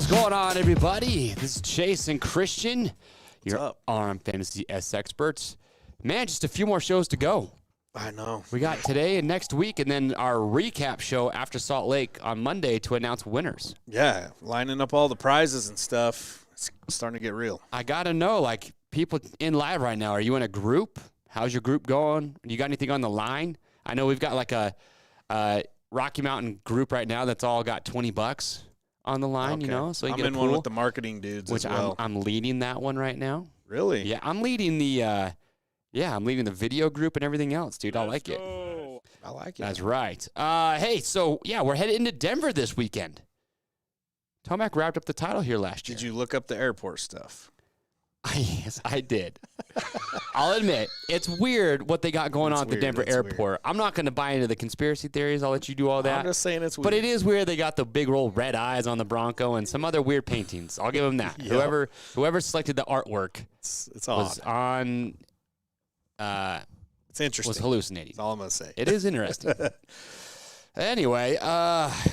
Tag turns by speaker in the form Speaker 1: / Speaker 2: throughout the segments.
Speaker 1: What's going on, everybody? This is Chase and Christian, your RM Fantasy SXperts. Man, just a few more shows to go.
Speaker 2: I know.
Speaker 1: We got today and next week, and then our recap show after Salt Lake on Monday to announce winners.
Speaker 2: Yeah, lining up all the prizes and stuff. It's starting to get real.
Speaker 1: I got to know, like, people in live right now, are you in a group? How's your group going? You got anything on the line? I know we've got like a Rocky Mountain group right now that's all got $20 on the line,
Speaker 2: Okay.
Speaker 1: you know? So you
Speaker 2: I'm
Speaker 1: get
Speaker 2: in one with the marketing dudes
Speaker 1: which
Speaker 2: as well.
Speaker 1: I'm leading that one right now.
Speaker 2: Really?
Speaker 1: Yeah, I'm leading the I'm leading the video group and everything else, dude. I like it.
Speaker 2: I like it.
Speaker 1: That's right. Hey, so yeah, we're headed into Denver this weekend. Tomac wrapped up the title here last year.
Speaker 2: Did you look up the airport stuff?
Speaker 1: Yes, I did. I'll admit, it's weird what they got going on at the Denver airport. Weird. I'm not going to buy into the conspiracy theories. I'll let you do all that.
Speaker 2: I'm just saying it's weird.
Speaker 1: But it is weird they got the big roll red eyes on the Bronco and some other weird paintings. I'll give them that. Yep. Whoever selected the artwork
Speaker 2: it's
Speaker 1: was on
Speaker 2: it's interesting.
Speaker 1: Was hallucinating.
Speaker 2: That's all I'm going to say.
Speaker 1: It is interesting. Anyway,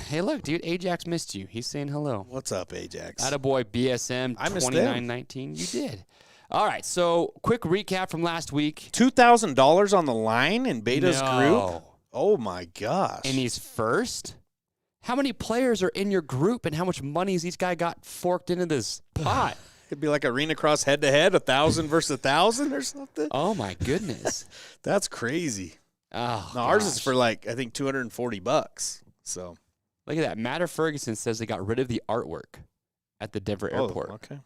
Speaker 1: hey, look, dude, Ajax missed you. He's saying hello.
Speaker 2: What's up, Ajax?
Speaker 1: Attaboy BSM 2919. You did. All right, so quick recap from last week.
Speaker 2: $2,000 on the line in Beta's group? Oh, my gosh.
Speaker 1: And he's first? How many players are in your group, and how much money has each guy got forked into this pot?
Speaker 2: It'd be like Arena Cross head-to-head, 1,000 versus 1,000 or something?
Speaker 1: Oh, my goodness.
Speaker 2: That's crazy.
Speaker 1: Oh,
Speaker 2: no, ours is for like, I think, $240. So
Speaker 1: look at that. Matter Ferguson says they got rid of the artwork at the Denver airport.
Speaker 2: Okay.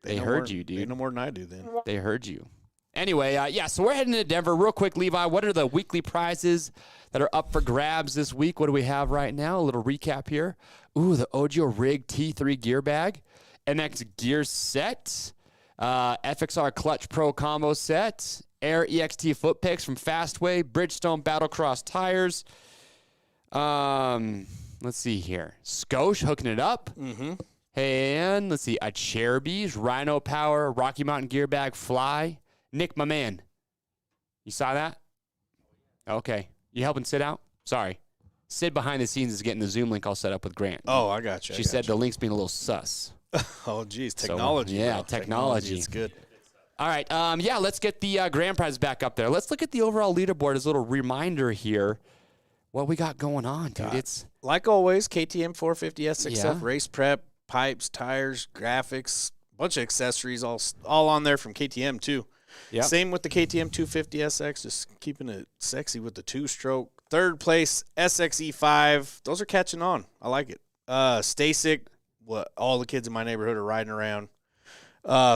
Speaker 1: They heard you, dude.
Speaker 2: They know more than I do then.
Speaker 1: They heard you. Anyway, so we're heading to Denver. Real quick, Levi, what are the weekly prizes that are up for grabs this week? What do we have right now? A little recap here. Ooh, the Ojo Rig T3 gear bag, MX gear set, FXR Clutch Pro combo set, Air EXT foot picks from Fastway, Bridgestone Battlecross tires. Let's see here. Skosh hooking it up.
Speaker 2: Mm-hmm.
Speaker 1: And let's see, a Cherubies, Rhino Power, Rocky Mountain gear bag, Fly. Nick, my man. You saw that? Okay. You helping Sid out? Sorry. Sid behind the scenes is getting the Zoom link all set up with Grant.
Speaker 2: Oh, I got you.
Speaker 1: She said the link's being a little sus.
Speaker 2: Oh, geez. Technology.
Speaker 1: So, yeah, technology.
Speaker 2: It's good.
Speaker 1: All right. Let's get the grand prize back up there. Let's look at the overall leaderboard as a little reminder here. What we got going on, dude. It's
Speaker 2: like always, KTM 450 SXF, race prep, pipes, tires, graphics, bunch of accessories, all on there from KTM too. Yep. Same with the KTM 250 SX, just keeping it sexy with the two-stroke. Third place, SXE5. Those are catching on. I like it. Stasic, what all the kids in my neighborhood are riding around.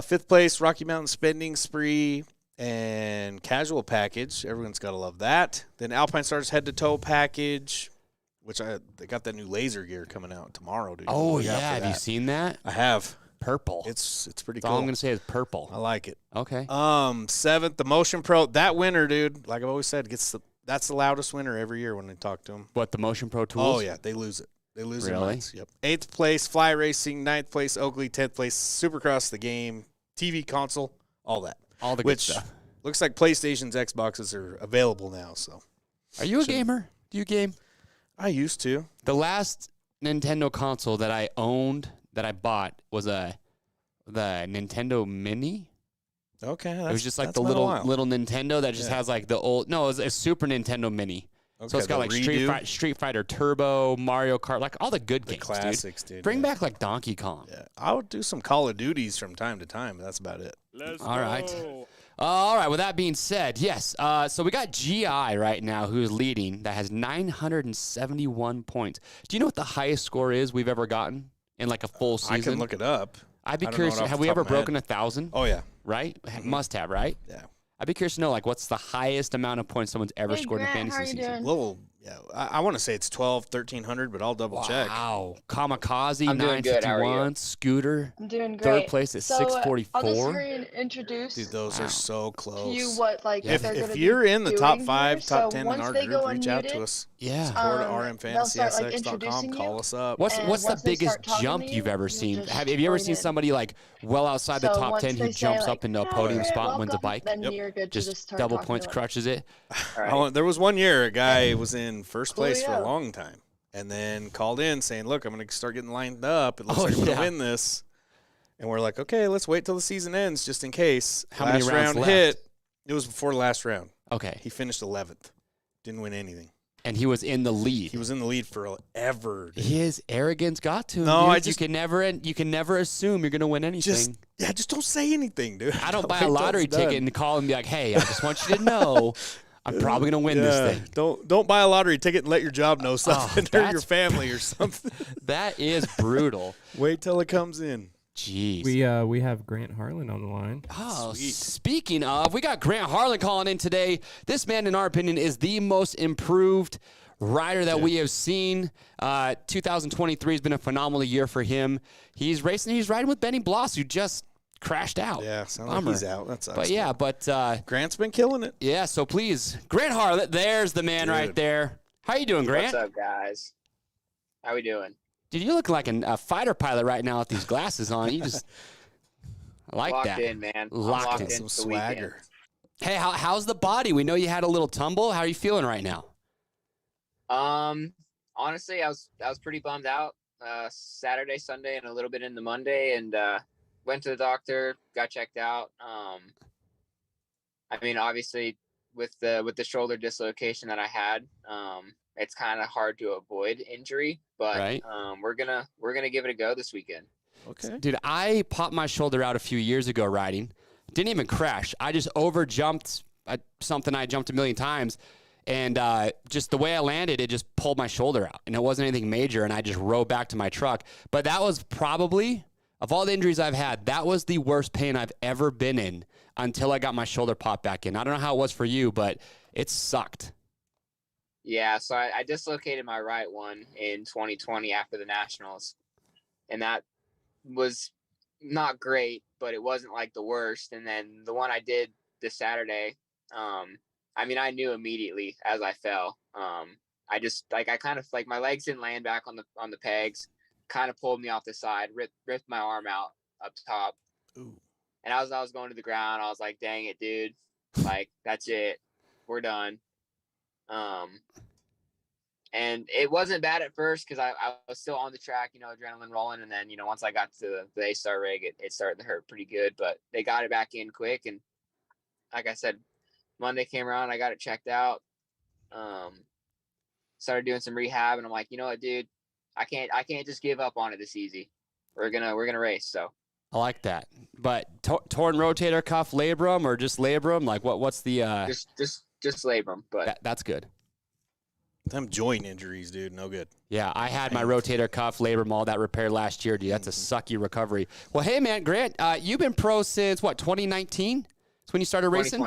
Speaker 2: Fifth place, Rocky Mountain Spending Spree and Casual Package. Everyone's got to love that. Then Alpine Stars Head-to-Toe Package, which they got that new laser gear coming out tomorrow, dude.
Speaker 1: Oh, yeah. Have you seen that?
Speaker 2: I have.
Speaker 1: Purple.
Speaker 2: It's pretty
Speaker 1: That's
Speaker 2: cool.
Speaker 1: all I'm going to say is purple.
Speaker 2: I like it.
Speaker 1: Okay.
Speaker 2: Seventh, the Motion Pro. That winner, dude, like I've always said, that's the loudest winner every year when they talk to him.
Speaker 1: What, the Motion Pro tools?
Speaker 2: Oh, yeah. They lose it. They lose
Speaker 1: really?
Speaker 2: Their minds. Yep. 8th place, Fly Racing. 9th place, Oakley. 10th place, Supercross the game, TV console, all that.
Speaker 1: All the good stuff.
Speaker 2: Looks like PlayStation's, Xboxes are available now. So,
Speaker 1: are you a gamer? Do you game?
Speaker 2: I used to.
Speaker 1: The last Nintendo console that I owned, that I bought, was the Nintendo Mini.
Speaker 2: Okay,
Speaker 1: it was just like the little Nintendo that just has like the old. No, it was a Super Nintendo Mini. Okay, so it's got like Street Fighter Turbo, Mario Kart, like all the good games,
Speaker 2: classics, dude.
Speaker 1: Bring back like Donkey Kong.
Speaker 2: Yeah, I would do some Call of Duties from time to time. That's about it.
Speaker 1: All right. With that being said, yes. So we got GI right now who is leading. That has 971 points. Do you know what the highest score is we've ever gotten in like a full season?
Speaker 2: I can look it up.
Speaker 1: I'd be curious. Have we ever broken 1,000?
Speaker 2: Oh yeah.
Speaker 1: Right? Must have, right?
Speaker 2: Yeah.
Speaker 1: I'd be curious to know, like, what's the highest amount of points someone's ever scored in a fantasy season?
Speaker 2: Well, yeah, I want to say it's 1,300, but I'll double check.
Speaker 1: Wow. Kamikaze, 951. Scooter.
Speaker 3: I'm doing great.
Speaker 1: Third place at 644.
Speaker 3: I'll just reintroduce.
Speaker 2: Dude, those are so close.
Speaker 3: To you what, like,
Speaker 2: if you're in the top 5,
Speaker 3: here,
Speaker 2: top 10 in our group, reach out to us.
Speaker 1: Yeah.
Speaker 2: Support at RMFantasysX.com. Call us up.
Speaker 1: What's the biggest jump you've ever seen? Have you ever seen somebody like well outside the top 10 who jumps up into a podium spot and wins a bike? Just double points crushes it.
Speaker 2: There was one year a guy was in first place for a long time. and then called in saying, look, I'm going to start getting lined up. It looks like I'm going to win this. And we're like, okay, let's wait till the season ends just in case.
Speaker 1: How many rounds left?
Speaker 2: Hit. It was before the last round.
Speaker 1: Okay.
Speaker 2: He finished 11th. Didn't win anything.
Speaker 1: And he was in the lead.
Speaker 2: He was in the lead forever.
Speaker 1: His arrogance got to him.
Speaker 2: No,
Speaker 1: dude. You can never assume you're gonna win anything.
Speaker 2: Just don't say anything, dude.
Speaker 1: I don't buy a lottery ticket and call and be like, hey, I just want you to know I'm probably gonna win this thing.
Speaker 2: Don't buy a lottery ticket and let your job know something or your family or something.
Speaker 1: That is brutal.
Speaker 2: Wait till it comes in.
Speaker 1: Jeez.
Speaker 4: We have Grant Harlan on the line.
Speaker 1: Oh,
Speaker 2: Sweet.
Speaker 1: Speaking of, we got Grant Harlan calling in today. This man, in our opinion, is the most improved rider that we have seen. 2023 has been a phenomenal year for him. He's riding with Benny Bloss, who just crashed out.
Speaker 2: Yeah, sounds like he's out. That sucks.
Speaker 1: But
Speaker 2: Grant's been killing it.
Speaker 1: Yeah, so please, Grant Harlan, there's the man right there. How you doing, Grant?
Speaker 5: What's up, guys? How we doing?
Speaker 1: Dude, you look like a fighter pilot right now with these glasses on. You just I like
Speaker 5: locked
Speaker 1: that.
Speaker 5: In, man.
Speaker 1: Locked in.
Speaker 2: Some swagger.
Speaker 1: Hey, how's the body? We know you had a little tumble. How are you feeling right now?
Speaker 5: Honestly, I was pretty bummed out. Saturday, Sunday, and a little bit into Monday, and went to the doctor, got checked out. I mean, obviously, with the shoulder dislocation that I had, it's kind of hard to avoid injury, but
Speaker 1: right.
Speaker 5: We're gonna give it a go this weekend.
Speaker 2: Okay.
Speaker 1: Dude, I popped my shoulder out a few years ago riding. Didn't even crash. I just over jumped something I jumped a million times. And just the way I landed, it just pulled my shoulder out. And it wasn't anything major, and I just rode back to my truck. But that was probably, of all the injuries I've had, that was the worst pain I've ever been in until I got my shoulder popped back in. I don't know how it was for you, but it sucked.
Speaker 5: Yeah, so I dislocated my right one in 2020 after the Nationals. And that was not great, but it wasn't like the worst. And then the one I did this Saturday, I mean, I knew immediately as I fell. I just I kind of my legs didn't land back on the pegs, kind of pulled me off the side, ripped my arm out up top.
Speaker 2: Ooh.
Speaker 5: And as I was going to the ground, I was like, dang it, dude. Like, that's it. We're done. And it wasn't bad at first because I was still on the track, adrenaline rolling. And then, once I got to the A-Star rig, it started to hurt pretty good. But they got it back in quick. And like I said, Monday came around, I got it checked out. Started doing some rehab, and I'm like, you know what, dude, I can't just give up on it this easy. We're gonna race. So
Speaker 1: I like that. But torn rotator cuff labrum or just labrum? Like what's the
Speaker 5: just labrum, but
Speaker 1: that's good.
Speaker 2: Them joint injuries, dude, no good.
Speaker 1: Yeah, I had my rotator cuff, labrum, all that repaired last year, dude. That's a sucky recovery. Well, hey, man, Grant, you've been pro since, 2019? That's when you started racing?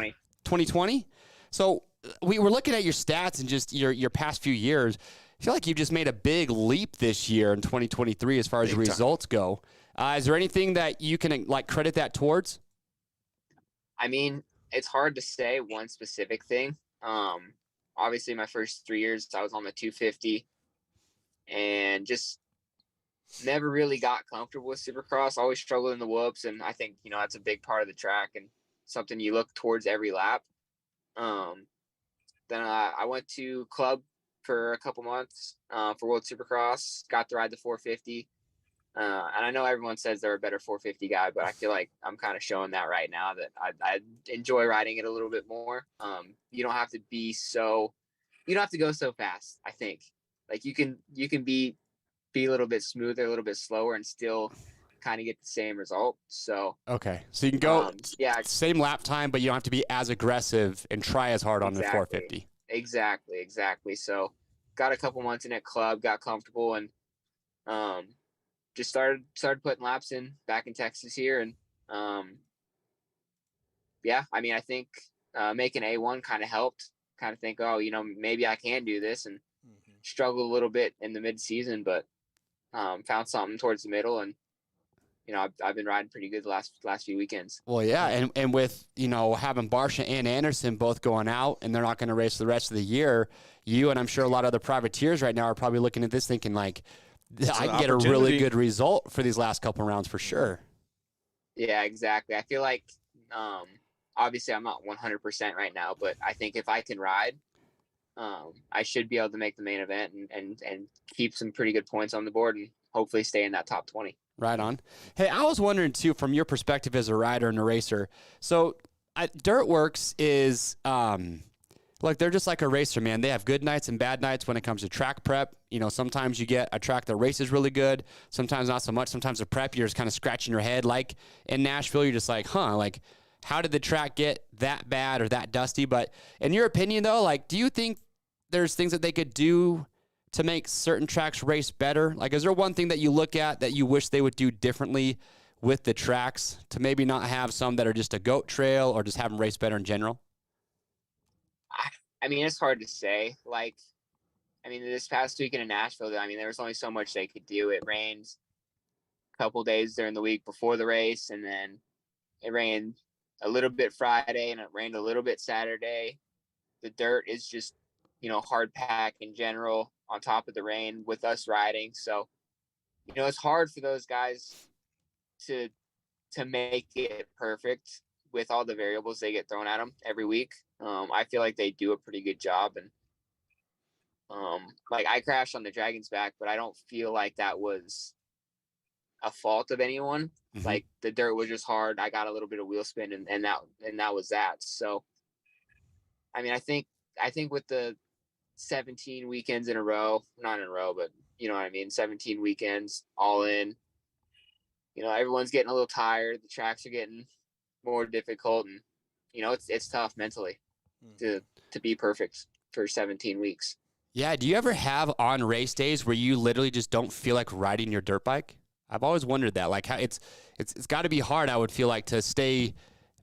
Speaker 1: 2020? So we were looking at your stats and just your past few years. I feel like you've just made a big leap this year in 2023 as far as results go. Is there anything that you can, credit that towards? I
Speaker 5: mean, it's hard to say one specific thing. Obviously, my first 3 years, I was on the 250 and just never really got comfortable with Supercross. Always struggled in the whoops, and I think, that's a big part of the track and something you look towards every lap. Then I went to Club for a couple months for World Supercross, got to ride the 450. And I know everyone says they're a better 450 guy, but I feel like I'm kind of showing that right now that I enjoy riding it a little bit more. You don't have to go so fast. I think you can be a little bit smoother, a little bit slower, and still kind of get the same result. So
Speaker 1: okay, so you can go same lap time, but you don't have to be as aggressive and try as hard on the 450.
Speaker 5: Exactly. So got a couple months in at Club, got comfortable, and just started putting laps in back in Texas here. And I mean, I think making A1 kind of helped. Kind of think, maybe I can do this, and struggled a little bit in the mid-season, but found something towards the middle, and I've been riding pretty good the last few weekends.
Speaker 1: Well, yeah, and with having Barsha and Anderson both going out, and they're not going to race the rest of the year, you and I'm sure a lot of other privateers right now are probably looking at this thinking I can get a really good result for these last couple rounds for sure.
Speaker 5: Yeah, exactly. I feel like obviously I'm not 100% right now, but I think if I can ride, I should be able to make the main event and keep some pretty good points on the board and hopefully stay in that top 20.
Speaker 1: Right on. Hey, I was wondering too, from your perspective as a rider and a racer. So Dirtworks is, like, they're just like a racer, man. They have good nights and bad nights when it comes to track prep. You know, sometimes you get a track that races really good. Sometimes not so much. Sometimes the prep, you're just kind of scratching your head. Like in Nashville, you're just like, like, how did the track get that bad or that dusty? But in your opinion, though, like, do you think there's things that they could do to make certain tracks race better? Like, is there one thing that you look at that you wish they would do differently with the tracks to maybe not have some that are just a goat trail or just have them race better in general?
Speaker 5: I mean, it's hard to say. Like, I mean, this past weekend in Nashville, I mean, there was only so much they could do. It rained a couple days during the week before the race, and then it rained a little bit Friday, and it rained a little bit Saturday. The dirt is just, hard pack in general on top of the rain with us riding. So, it's hard for those guys to make it perfect with all the variables they get thrown at them every week. I feel like they do a pretty good job. And like, I crashed on the Dragon's back, but I don't feel like that was a fault of anyone. Mm-hmm. Like, the dirt was just hard. I got a little bit of wheel spin and that was that. So, I mean, I think with the 17 weekends in a row, not in a row, but you know what I mean? 17 weekends all in, everyone's getting a little tired. The tracks are getting more difficult, and it's tough mentally to be perfect for 17 weeks.
Speaker 1: Yeah. Do you ever have on race days where you literally just don't feel like riding your dirt bike? I've always wondered that. Like, how it's got to be hard, I would feel like, to stay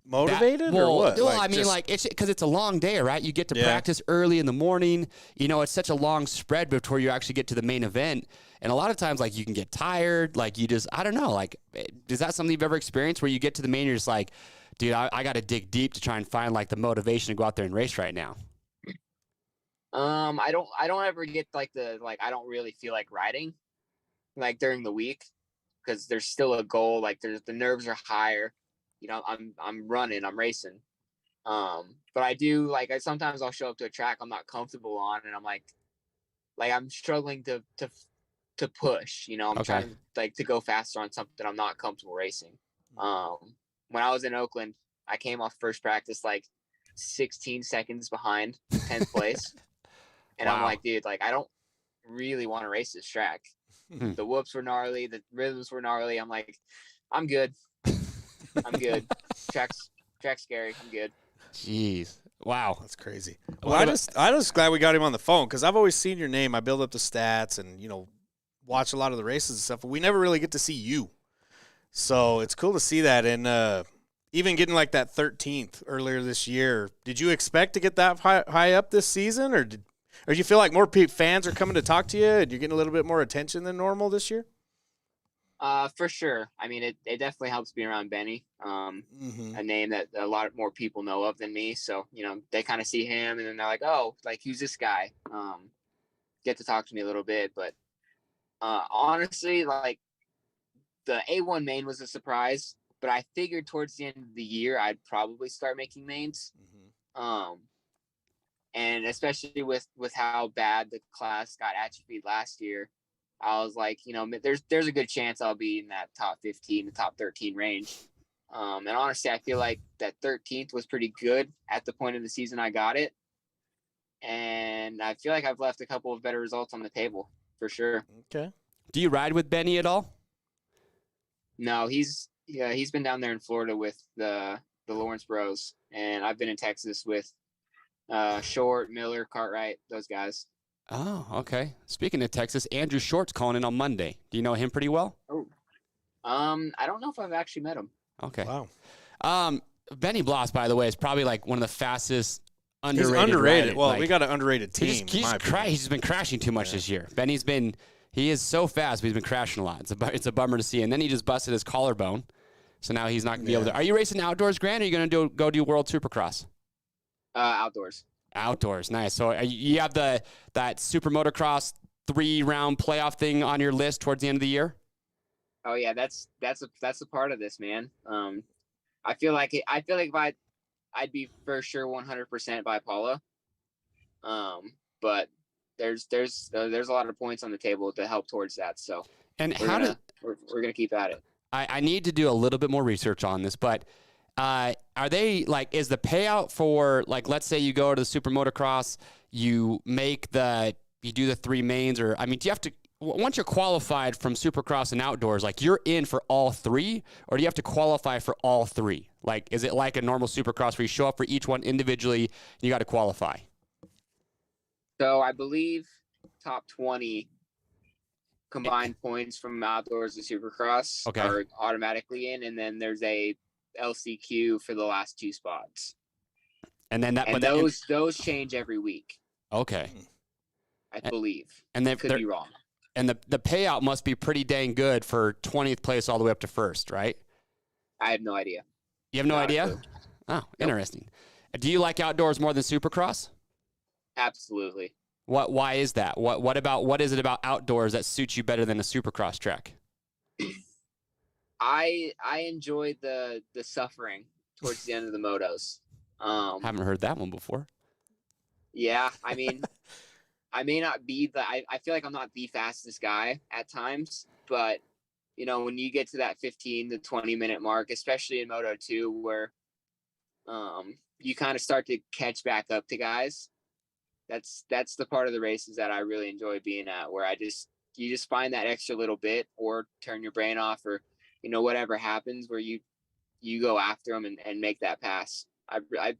Speaker 2: motivated or what?
Speaker 1: Well, I mean, like, it's because it's a long day, right? You get to practice early in the morning. It's such a long spread before you actually get to the main event. And a lot of times, like, you can get tired. Like, you just, I don't know. Like, is that something you've ever experienced where you get to the main, you're just like, dude, I got to dig deep to try and find, like, the motivation to go out there and race right now?
Speaker 5: I don't ever get I don't really feel like riding, like, during the week, because there's still a goal. Like, the nerves are higher. I'm running, I'm racing. But I do, like, sometimes I'll show up to a track I'm not comfortable on, and I'm like I'm struggling to push, I'm trying to go faster on something I'm not comfortable racing. When I was in Oakland, I came off first practice, 16 seconds behind 10th place. And wow. I'm like, dude, I don't really want to race this track. The whoops were gnarly. The rhythms were gnarly. I'm like, I'm good. I'm good. Track's scary. I'm good.
Speaker 1: Jeez. Wow.
Speaker 2: That's crazy. Well, I just glad we got him on the phone, because I've always seen your name. I build up the stats and, watch a lot of the races and stuff, but we never really get to see you. So it's cool to see that. And even getting that 13th earlier this year, did you expect to get that high up this season, or do you feel like more fans are coming to talk to you and you're getting a little bit more attention than normal this year?
Speaker 5: For sure. I mean, it definitely helps being around Benny, a name that a lot more people know of than me. So, they kind of see him and then they're like, oh, who's this guy? Get to talk to me a little bit. But honestly, the A1 main was a surprise, but I figured towards the end of the year, I'd probably start making mains. And especially with how bad the class got atrophied last year, I was like, there's a good chance I'll be in that top 15 to top 13 range. And honestly, I feel like that 13th was pretty good at the point of the season I got it. And I feel like I've left a couple of better results on the table for sure.
Speaker 2: Okay.
Speaker 1: Do you ride with Benny at all?
Speaker 5: No, he's been down there in Florida with the Lawrence Bros, and I've been in Texas with Short, Miller, Cartwright, those guys.
Speaker 1: Oh, okay. Speaking of Texas, Andrew Short's calling in on Monday. Do you know him pretty well?
Speaker 5: Oh, I don't know if I've actually met him.
Speaker 1: Okay.
Speaker 2: Wow.
Speaker 1: Benny Bloss, by the way, is probably one of the fastest underrated.
Speaker 2: He's underrated.
Speaker 1: Riders.
Speaker 2: Well, we got an underrated team.
Speaker 1: He's just been crashing too much this year. He is so fast, but he's been crashing a lot. It's a bummer to see. And then he just busted his collarbone, so now he's not going to be able to. Are you racing outdoors, Grant, or are you going to go do World Supercross?
Speaker 5: Outdoors. Outdoors,
Speaker 1: nice. So you have that Super Motocross 3-round playoff thing on your list towards the end of the year?
Speaker 5: Oh yeah, that's a part of this, man. I feel like if I'd be for sure 100% by Paula. but there's a lot of points on the table to help towards that. So
Speaker 1: And
Speaker 5: we're gonna keep at it.
Speaker 1: I need to do a little bit more research on this, but are they like, is the payout for, like, let's say you go to the super motocross, you do the 3 mains, or, I mean, do you have to, once you're qualified from supercross and outdoors, like, you're in for all 3, or do you have to qualify for all 3? Like, is it like a normal supercross where you show up for each one individually and you got to qualify?
Speaker 5: So I believe top 20 combined points from outdoors to supercross are automatically in, and then there's a LCQ for the last 2 spots.
Speaker 1: And then
Speaker 5: those change every week.
Speaker 1: Okay.
Speaker 5: I believe.
Speaker 1: And they
Speaker 5: could be wrong.
Speaker 1: And the payout must be pretty dang good for 20th place all the way up to first, right?
Speaker 5: I have no idea.
Speaker 1: You have no idea? Oh, interesting. Do you like outdoors more than supercross?
Speaker 5: Absolutely.
Speaker 1: Why is that? What is it about outdoors that suits you better than a supercross track?
Speaker 5: I enjoy the suffering towards the end of the motos.
Speaker 1: Haven't heard that one before.
Speaker 5: Yeah, I mean, I may not be I feel like I'm not the fastest guy at times, but you know, when you get to that 15 to 20 minute mark, especially in Moto 2, where you kind of start to catch back up to guys. That's the part of the races that I really enjoy being at, where you just find that extra little bit, or turn your brain off, or, you know, whatever happens, where you go after them and make that pass. I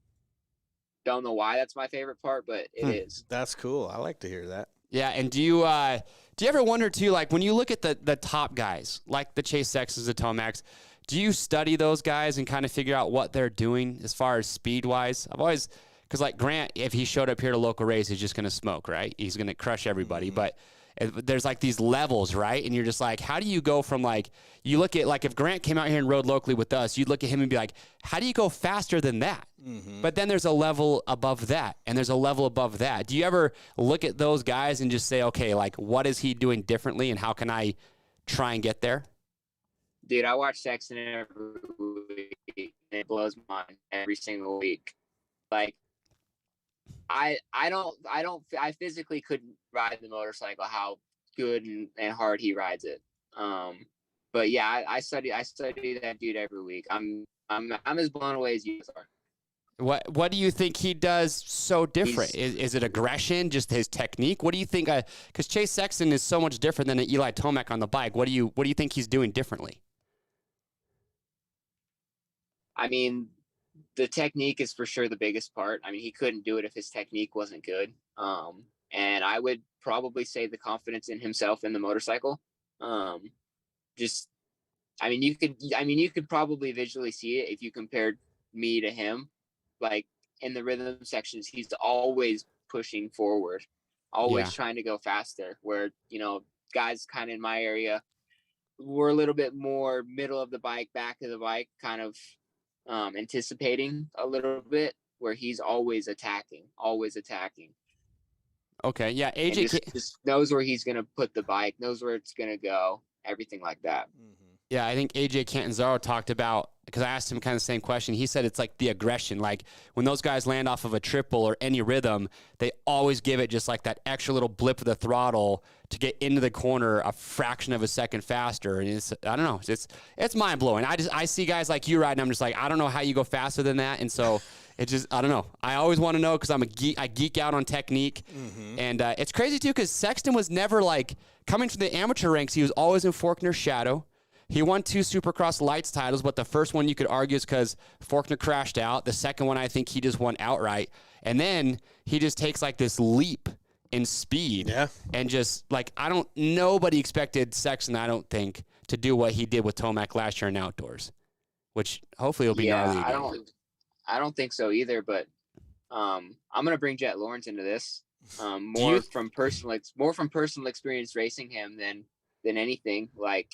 Speaker 5: don't know why that's my favorite part, but it is.
Speaker 2: That's cool. I like to hear that.
Speaker 1: Yeah, and do you ever wonder too, like, when you look at the top guys, like the Chase Sextons, the Tomacs, do you study those guys and kind of figure out what they're doing as far as speed wise? I've always, because like Grant, if he showed up here to local race, he's just going to smoke, right? He's going to crush everybody. But there's like these levels, right? And you're just like, how do you go from, like, you look at, like, if Grant came out here and rode locally with us, you'd look at him and be like, how do you go faster than that? But then there's a level above that, and there's a level above that. Do you ever look at those guys and just say, okay, like, what is he doing differently, and how can I try and get there?
Speaker 5: Dude, I watch Sexton every week, and it blows my mind every single week. Like, I physically couldn't ride the motorcycle how good and hard he rides it. But yeah, I study that dude every week. I'm as blown away as you are.
Speaker 1: What do you think he does so different? Is it aggression, just his technique? What do you think? Because Chase Sexton is so much different than an Eli Tomac on the bike. What do you think he's doing differently?
Speaker 5: I mean, the technique is for sure the biggest part. I mean, he couldn't do it if his technique wasn't good. And I would probably say the confidence in himself in the motorcycle. I mean, you could probably visually see it if you compared me to him. Like, in the rhythm sections, he's always pushing forward, always trying to go faster, where, you know, guys kind of in my area were a little bit more middle of the bike, back of the bike, kind of anticipating a little bit, where he's always attacking.
Speaker 1: Okay, yeah, AJ
Speaker 5: just knows where he's going to put the bike, knows where it's going to go, everything like that.
Speaker 1: Yeah, I think AJ Catanzaro talked about, because I asked him kind of the same question. He said it's like the aggression. Like, when those guys land off of a triple or any rhythm, they always give it just like that extra little blip of the throttle to get into the corner a fraction of a second faster. And I don't know, it's mind blowing. I see guys like you riding, I'm just like, I don't know how you go faster than that. And so it just, I don't know. I always want to know, because I geek out on technique. And it's crazy too, because Sexton was never, like, coming from the amateur ranks, he was always in Faulkner's shadow. He won 2 Supercross Lights titles, but the first one you could argue is because Faulkner crashed out. The second one, I think he just won outright. And then he just takes, like, this leap in speed. Yeah. And just, like, nobody expected Sexton, I don't think, to do what he did with Tomac last year in outdoors, which hopefully will be gnarly again.
Speaker 5: I don't think so either, but I'm going to bring Jet Lawrence into this. More from personal experience racing him than anything. Like,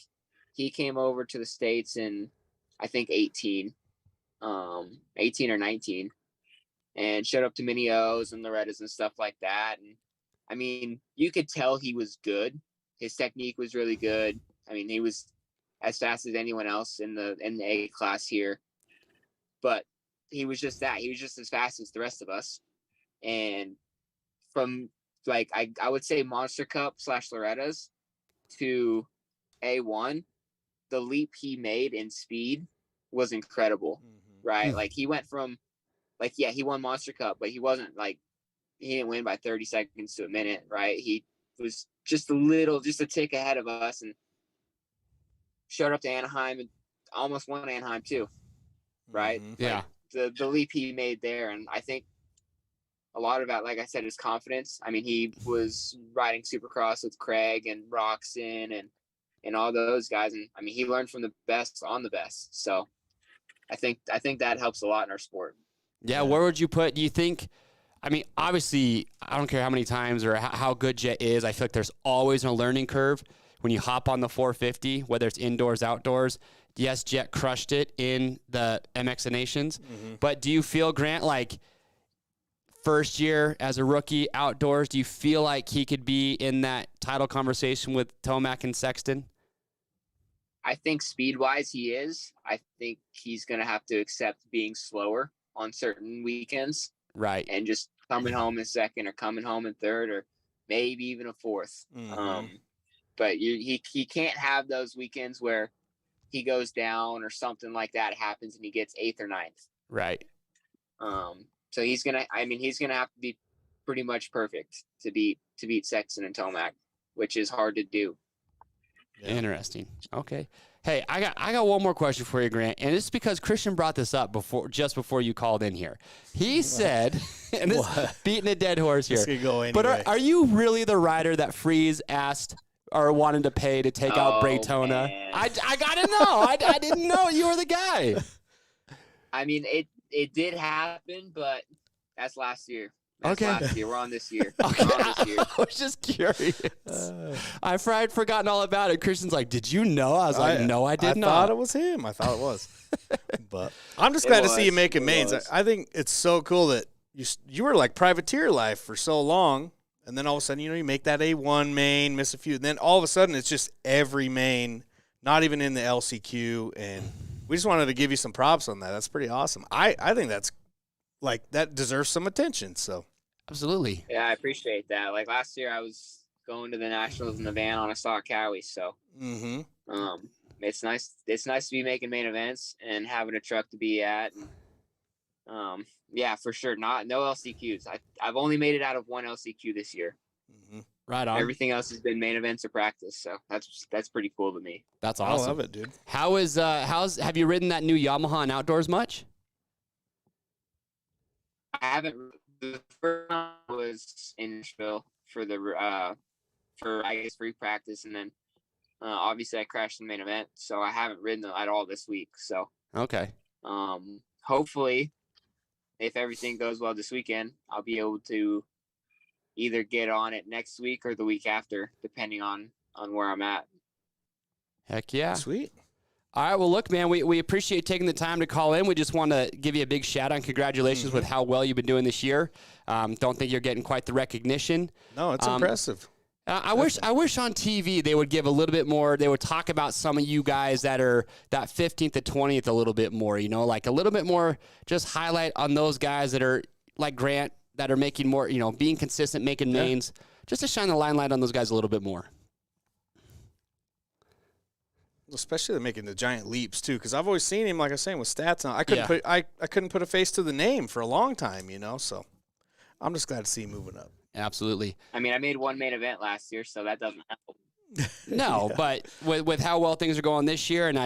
Speaker 5: he came over to the States in, I think, 18 or 19, and showed up to Mini O's and Loretta's and stuff like that. And I mean, you could tell he was good. His technique was really good. I mean, he was as fast as anyone else in the A class here, but he was just that. He was just as fast as the rest of us. And from like I would say Monster Cup / Loretta's to A1, the leap he made in speed was incredible, right? Like he went from like, yeah, he won Monster Cup, but he wasn't like, he didn't win by 30 seconds to a minute, right? He was just a tick ahead of us and showed up to Anaheim and almost won Anaheim too, right?
Speaker 1: Yeah.
Speaker 5: Like the leap he made there. And I think a lot of that, like I said, is confidence. I mean, he was riding Supercross with Craig and Roxon and all those guys. And I mean, he learned from the best on the best. So I think that helps a lot in our sport.
Speaker 1: Yeah. Where would you put, do you think, I mean, obviously, I don't care how many times or how good Jet is. I feel like there's always a learning curve when you hop on the 450, whether it's indoors, outdoors. Yes, Jet crushed it in the MX Nations. But do you feel, Grant, like first year as a rookie outdoors, do you feel like he could be in that title conversation with Tomac and Sexton?
Speaker 5: I think speed-wise he is. I think he's going to have to accept being slower on certain weekends.
Speaker 1: Right.
Speaker 5: And just coming home in second or coming home in third or maybe even a fourth. But he can't have those weekends where he goes down or something like that happens and he gets 8th or 9th.
Speaker 1: Right.
Speaker 5: So he's gonna have to be pretty much perfect to beat Sexton and Tomac, which is hard to do.
Speaker 1: Yeah. Interesting. Okay. Hey, I got one more question for you, Grant, and it's because Christian brought this up just before you called in here. He said, and this beating a dead horse here.
Speaker 2: This could go anyway.
Speaker 1: But are you really the rider that Freeze asked or wanted to pay to take out Braytona?
Speaker 5: Man.
Speaker 1: I gotta know. I didn't know you were the guy.
Speaker 5: I mean, it did happen, but that's last year. That's last year. We're on this year.
Speaker 1: Okay.
Speaker 5: We're on this year.
Speaker 1: I was just curious. I'd forgotten all about it. Christian's like, did you know? I was like, no, I did not.
Speaker 2: I thought it was him. I thought it was. But I'm just glad to see you making mains. I think it's so cool that you were like privateer life for so long, and then all of a sudden, you make that A1 main, miss a few, and then all of a sudden it's just every main, not even in the LCQ, and we just wanted to give you some props on that. That's pretty awesome. I think that's like that deserves some attention. So.
Speaker 1: Absolutely.
Speaker 5: Yeah, I appreciate that. Like last year, I was going to the Nationals in the van on a stock Cowie, so it's nice. It's nice to be making main events and having a truck to be at. And, yeah, for sure. No LCQs. I've only made it out of one LCQ this year.
Speaker 1: Right on.
Speaker 5: Everything else has been main events or practice, so that's pretty cool to me.
Speaker 1: That's awesome.
Speaker 2: I love it, dude.
Speaker 1: Have you ridden that new Yamaha on outdoors much?
Speaker 5: I haven't. The first one was in Nashville for free practice, and then obviously I crashed the main event, so I haven't ridden at all this week. So
Speaker 1: okay.
Speaker 5: Hopefully, if everything goes well this weekend, I'll be able to either get on it next week or the week after, depending on where I'm at.
Speaker 1: Heck yeah.
Speaker 2: Sweet.
Speaker 1: All right, well, look, man, we appreciate taking the time to call in. We just want to give you a big shout out and congratulations with how well you've been doing this year. Don't think you're getting quite the recognition.
Speaker 2: No, it's impressive.
Speaker 1: I wish on TV they would give a little bit more. They would talk about some of you guys that are that 15th to 20th a little bit more, like a little bit more, just highlight on those guys that are like Grant, that are making more, being consistent, making mains, just to shine the limelight on those guys a little bit more.
Speaker 2: Especially making the giant leaps too, because I've always seen him, like I was saying, with stats on. I couldn't put a face to the name for a long time, So I'm just glad to see him moving up.
Speaker 1: Absolutely.
Speaker 5: I mean, I made one main event last year, so that doesn't help.
Speaker 1: No, but with how well things are going this year, and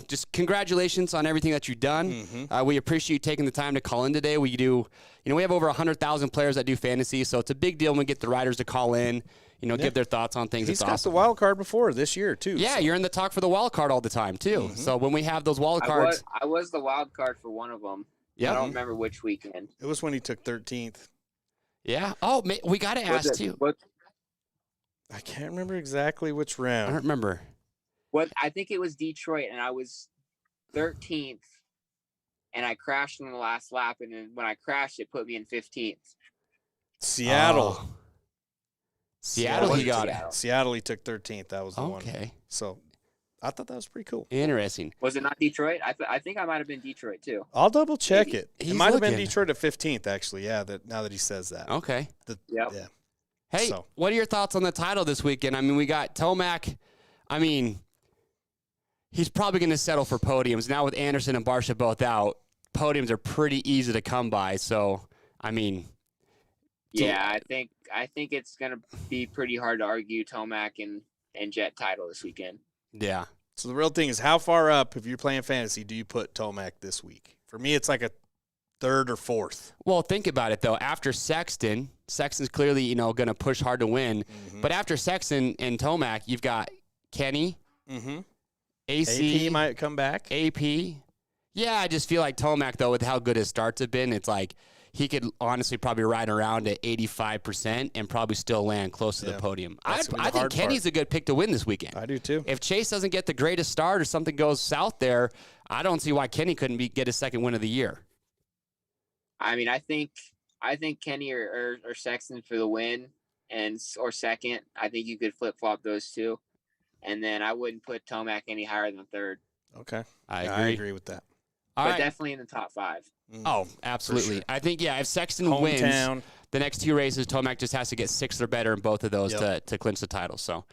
Speaker 1: just congratulations on everything that you've done. We appreciate you taking the time to call in today. We do, we have over 100,000 players that do fantasy, so it's a big deal when we get the riders to call in. Give their thoughts on things.
Speaker 2: He's
Speaker 1: it's
Speaker 2: got
Speaker 1: awesome.
Speaker 2: the wild card before this year, too.
Speaker 1: Yeah, you're in the talk for the wild card all the time, too. So when we have those wild cards.
Speaker 5: I was the wild card for one of them. Yeah. I don't remember which weekend.
Speaker 2: It was when he took 13th.
Speaker 1: Yeah. Oh, we got to ask, too.
Speaker 2: I can't remember exactly which round.
Speaker 1: I don't remember.
Speaker 5: I think it was Detroit, and I was 13th, and I crashed in the last lap, and then when I crashed, it put me in 15th.
Speaker 2: Seattle.
Speaker 1: Oh. Seattle, he got it.
Speaker 2: Seattle, he took 13th. That was the one.
Speaker 1: Okay.
Speaker 2: So I thought that was pretty cool.
Speaker 1: Interesting.
Speaker 5: Was it not Detroit? I think I might have been Detroit too.
Speaker 2: I'll double check it. It
Speaker 1: He's
Speaker 2: might have been
Speaker 1: looking.
Speaker 2: Detroit at 15th, actually. Yeah, now that he says that.
Speaker 1: Okay.
Speaker 5: Yep.
Speaker 2: Yeah.
Speaker 1: Hey,
Speaker 2: So.
Speaker 1: what are your thoughts on the title this weekend? I mean, we got Tomac. I mean, he's probably going to settle for podiums. Now with Anderson and Barsha both out, podiums are pretty easy to come by. So, I mean.
Speaker 5: Yeah, I think it's going to be pretty hard to argue Tomac and Jet title this weekend.
Speaker 1: Yeah.
Speaker 2: So the real thing is, how far up, if you're playing fantasy, do you put Tomac this week? For me, it's like a third or fourth.
Speaker 1: Well, think about it, though. After Sexton's clearly, going to push hard to win.
Speaker 2: Mm-hmm.
Speaker 1: But after Sexton and Tomac, you've got Kenny,
Speaker 2: Mm-hmm.
Speaker 1: AC,
Speaker 2: AP might come back.
Speaker 1: AP. Yeah, I just feel like Tomac, though, with how good his starts have been, it's like he could honestly probably ride around at 85% and probably still land close to the podium.
Speaker 2: That's gonna be
Speaker 1: I
Speaker 2: the
Speaker 1: think
Speaker 2: hard
Speaker 1: Kenny's
Speaker 2: part.
Speaker 1: a good pick to win this weekend.
Speaker 2: I do too.
Speaker 1: If Chase doesn't get the greatest start or something goes south there, I don't see why Kenny couldn't get his second win of the year.
Speaker 5: I mean, I think Kenny or Sexton for the win or second. I think you could flip flop those two, and then I wouldn't put Tomac any higher than third.
Speaker 2: Okay.
Speaker 1: I
Speaker 2: Yeah,
Speaker 1: agree.
Speaker 2: I agree with that.
Speaker 1: All
Speaker 5: But
Speaker 1: right.
Speaker 5: definitely in the top 5.
Speaker 1: Oh, absolutely.
Speaker 2: sure.
Speaker 1: I think, if Sexton wins
Speaker 2: Hometown.
Speaker 1: the next 2 races, Tomac just has to get 6th or better in both of those
Speaker 2: Yep.
Speaker 1: to clinch the title. So,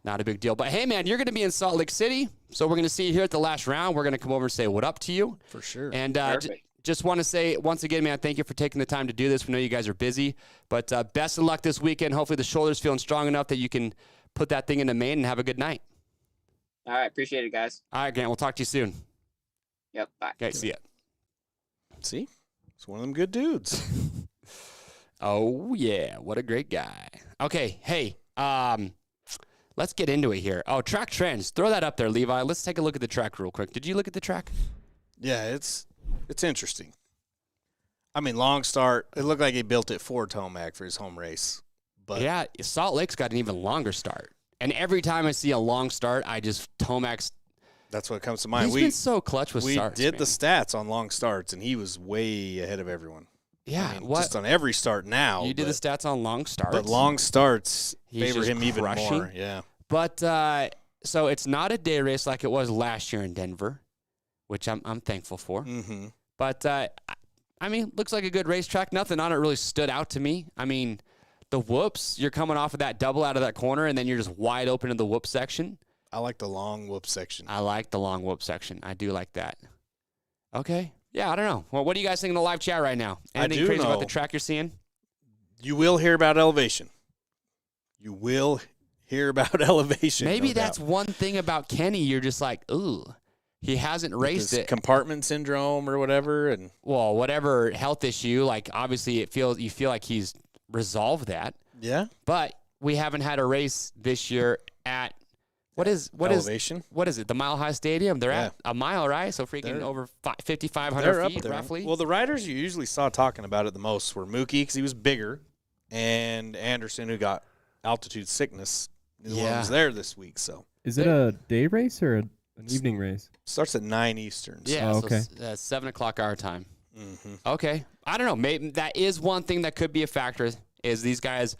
Speaker 1: not a big deal. But, hey, man, you're going to be in Salt Lake City, so we're going to see you here at the last round. We're going to come over and say what up to you.
Speaker 2: For sure.
Speaker 1: And
Speaker 5: Perfect.
Speaker 1: just want to say, once again, man, thank you for taking the time to do this. We know you guys are busy. But best of luck this weekend. Hopefully the shoulder's feeling strong enough that you can put that thing into main and have a good night.
Speaker 5: All right, appreciate it, guys.
Speaker 1: All right, Grant, we'll talk to you soon.
Speaker 5: Yep, bye.
Speaker 1: Okay, see ya.
Speaker 2: See? It's one of them good dudes.
Speaker 1: Oh, yeah. What a great guy. Okay, hey, let's get into it here. Oh, track trends. Throw that up there, Levi. Let's take a look at the track real quick. Did you look at the track?
Speaker 2: Yeah, it's interesting. I mean, long start. It looked like he built it for Tomac for his home race. But
Speaker 1: Yeah, Salt Lake's got an even longer start. And every time I see a long start, Tomac's
Speaker 2: that's what comes to mind.
Speaker 1: he's been so clutch with
Speaker 2: we
Speaker 1: starts.
Speaker 2: did
Speaker 1: man.
Speaker 2: the stats on long starts, and he was way ahead of everyone.
Speaker 1: Yeah,
Speaker 2: I mean,
Speaker 1: what?
Speaker 2: just on every start now.
Speaker 1: You did the stats on long starts.
Speaker 2: but long starts
Speaker 1: He's
Speaker 2: favor
Speaker 1: just
Speaker 2: him even
Speaker 1: crushing.
Speaker 2: more. Yeah.
Speaker 1: But so it's not a day race like it was last year in Denver, which I'm thankful for.
Speaker 2: Mm-hmm.
Speaker 1: But I mean, looks like a good racetrack. Nothing on it really stood out to me. I mean, the whoops, you're coming off of that double out of that corner, and then you're just wide open in the whoop section.
Speaker 2: I like the long whoop section.
Speaker 1: I like the long whoop section. I do like that. Okay. Yeah, I don't know. Well, what do you guys think in the live chat right now? Anything
Speaker 2: do
Speaker 1: crazy about
Speaker 2: know.
Speaker 1: the track you're seeing?
Speaker 2: You will hear about elevation. You will hear about elevation.
Speaker 1: Maybe
Speaker 2: no
Speaker 1: that's
Speaker 2: doubt.
Speaker 1: one thing about Kenny. You're just like, ooh, he hasn't raced
Speaker 2: This
Speaker 1: it.
Speaker 2: compartment syndrome or whatever, and
Speaker 1: Well, whatever health issue, like obviously you feel like he's resolved that.
Speaker 2: yeah,
Speaker 1: But we haven't had a race this year at what is
Speaker 2: elevation.
Speaker 1: it? The Mile High Stadium. They're
Speaker 2: Yeah.
Speaker 1: at a mile, right? So freaking
Speaker 2: They're-
Speaker 1: over
Speaker 2: They're
Speaker 1: 5,500
Speaker 2: up
Speaker 1: feet,
Speaker 2: there.
Speaker 1: roughly.
Speaker 2: Well, the riders you usually saw talking about it the most were Mookie because he was bigger, and Anderson who got altitude sickness. Neither one
Speaker 1: Yeah.
Speaker 2: was there this week, so
Speaker 4: Is it a day race or an evening race?
Speaker 2: starts at 9 Eastern.
Speaker 1: yeah,
Speaker 4: Oh,
Speaker 1: so
Speaker 4: okay.
Speaker 1: 7 o'clock our time.
Speaker 2: Mm-hmm.
Speaker 1: Okay, I don't know. Maybe that is one thing that could be a factor. Is these guys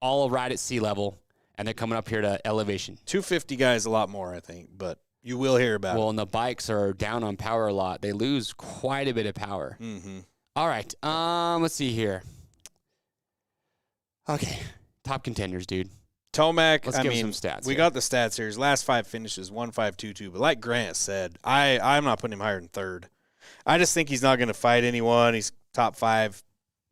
Speaker 1: all ride at sea level and they're coming up here to elevation?
Speaker 2: 250 guys a lot more, I think, but you will hear about
Speaker 1: Well, and the bikes are down on power a lot. They lose quite a bit of power.
Speaker 2: it. Mm-hmm.
Speaker 1: All right. Let's see here. Okay. Top contenders, dude.
Speaker 2: Tomac,
Speaker 1: Let's
Speaker 2: I
Speaker 1: give
Speaker 2: mean,
Speaker 1: him some stats
Speaker 2: we
Speaker 1: here.
Speaker 2: got the stats here. His last 5 finishes, 1-5-2-2. But like Grant said, I'm not putting him higher than third. I just think he's not going to fight anyone. He's top 5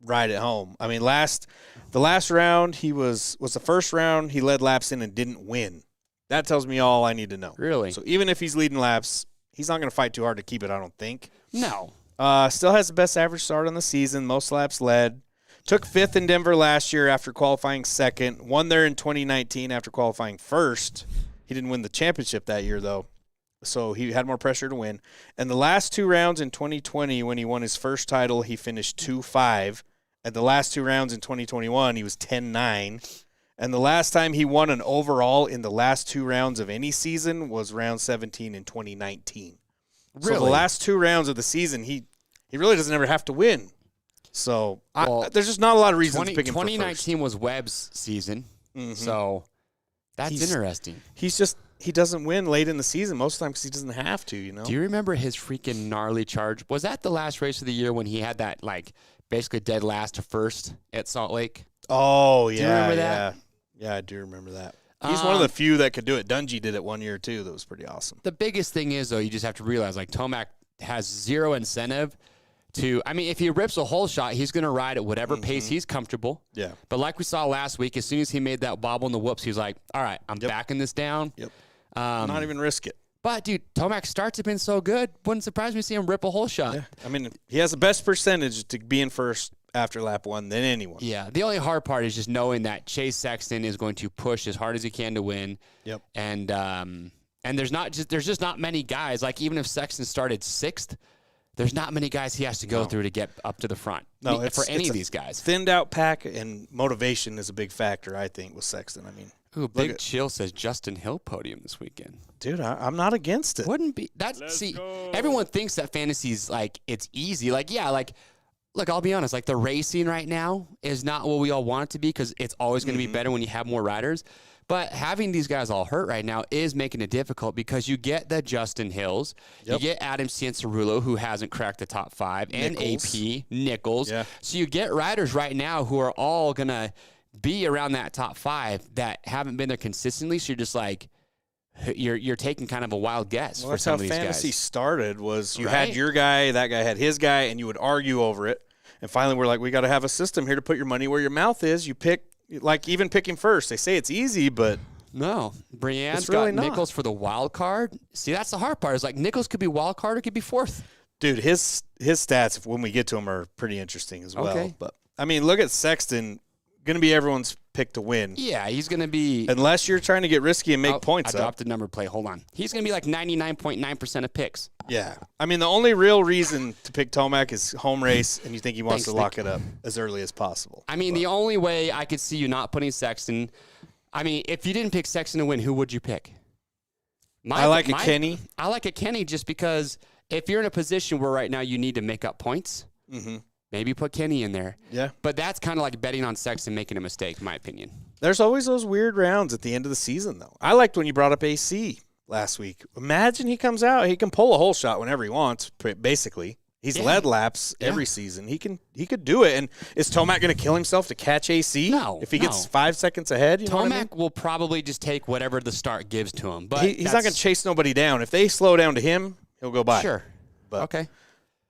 Speaker 2: right at home. I mean, the last round, he was the first round he led laps in and didn't win. That tells me all I need to know.
Speaker 1: Really?
Speaker 2: So even if he's leading laps, he's not going to fight too hard to keep it, I don't think.
Speaker 1: No.
Speaker 2: Still has the best average start on the season, most laps led. Took 5th in Denver last year after qualifying 2nd. Won there in 2019 after qualifying 1st. He didn't win the championship that year, though, so he had more pressure to win. And the last 2 rounds in 2020, when he won his first title, he finished 2-5. At the last 2 rounds in 2021, he was 10-9. And the last time he won an overall in the last 2 rounds of any season was round 17 in 2019. So the last 2 rounds of the season, he really doesn't ever have to win. So
Speaker 1: Well,
Speaker 2: there's just not a lot of reasons to pick him for
Speaker 1: 2019 was Webb's season,
Speaker 2: Mhm.
Speaker 1: so that's
Speaker 2: He's-
Speaker 1: interesting.
Speaker 2: He's just he doesn't win late in the season most of the time because he doesn't have to, you know?
Speaker 1: Do you remember his freaking gnarly charge? Was that the last race of the year when he had that, like, basically dead last to first at Salt Lake?
Speaker 2: Oh, yeah.
Speaker 1: Do you remember that?
Speaker 2: Yeah, I do remember that. He's one of the few that could do it. Dungy did it one year, too. That was pretty awesome.
Speaker 1: The biggest thing is, though, you just have to realize, like, Tomac has zero incentive to, I mean, if he rips a whole shot, he's going to ride at whatever pace he's comfortable.
Speaker 2: Yeah.
Speaker 1: But like we saw last week, as soon as he made that bobble in the whoops, he was like, all right, I'm backing this down.
Speaker 2: Yep. Not even risk it.
Speaker 1: But, dude, Tomac's starts have been so good. Wouldn't surprise me to see him rip a whole shot.
Speaker 2: Yeah. I mean, he has the best percentage to be in first after lap 1 than anyone.
Speaker 1: Yeah. The only hard part is just knowing that Chase Sexton is going to push as hard as he can to win.
Speaker 2: Yep.
Speaker 1: And there's just not many guys. Like, even if Sexton started 6th, there's not many guys he has to go through to get up to the front.
Speaker 2: No,
Speaker 1: for any of these guys.
Speaker 2: Thinned out pack, and motivation is a big factor, I think, with Sexton. I mean,
Speaker 1: Ooh, Big Chill says Justin Hill podium this weekend.
Speaker 2: Dude, I'm not against it.
Speaker 1: Wouldn't be that. Everyone thinks that fantasy's like it's easy. Like, yeah, like, look, I'll be honest. Like, the racing right now is not what we all want it to be because it's always going to be better when you have more riders. But having these guys all hurt right now is making it difficult because you get the Justin Hills, you get Adam Cianciarulo, who hasn't cracked the top 5, and AP Nichols.
Speaker 2: Yeah.
Speaker 1: So you get riders right now who are all gonna be around that top 5 that haven't been there consistently. So you're just like, you're taking kind of a wild guess for some of these guys.
Speaker 2: That's how fantasy started. Was you had your guy, that guy had his guy, and you would argue over it. And finally, we're like, we got to have a system here to put your money where your mouth is. You pick. Like, even picking first, they say it's easy, but
Speaker 1: no. Brienne's
Speaker 2: really
Speaker 1: got
Speaker 2: not.
Speaker 1: Nichols for the wild card. See, that's the hard part. Is like Nichols could be wild card or could be 4th.
Speaker 2: Dude, his stats, when we get to him, are pretty interesting as well.
Speaker 1: Okay.
Speaker 2: But I mean, look at Sexton, going to be everyone's pick to win.
Speaker 1: Yeah, he's going to be.
Speaker 2: Unless you're trying to get risky and make points
Speaker 1: I dropped the number play. Hold on. He's going to be like 99.9% of picks.
Speaker 2: Yeah. I mean, the only real reason to pick Tomac is home race, and you think he wants to lock it up as early as possible.
Speaker 1: I mean, the only way I could see you not putting Sexton, I mean, if you didn't pick Sexton to win, who would you pick?
Speaker 2: I like a Kenny.
Speaker 1: I like a Kenny just because if you're in a position where right now you need to make up points, maybe put Kenny in there.
Speaker 2: Yeah.
Speaker 1: But that's kind of like betting on Sexton making a mistake, in my opinion.
Speaker 2: There's always those weird rounds at the end of the season, though. I liked when you brought up AC last week. Imagine he comes out, he can pull a whole shot whenever he wants, basically. He's led laps every season. He could do it. And is Tomac going to kill himself to catch AC?
Speaker 1: No.
Speaker 2: If he gets 5 seconds ahead, you know what I mean?
Speaker 1: Tomac will probably just take whatever the start gives to him. But
Speaker 2: He's not going to chase nobody down. If they slow down to him, he'll go by.
Speaker 1: Sure.
Speaker 2: But,
Speaker 1: okay.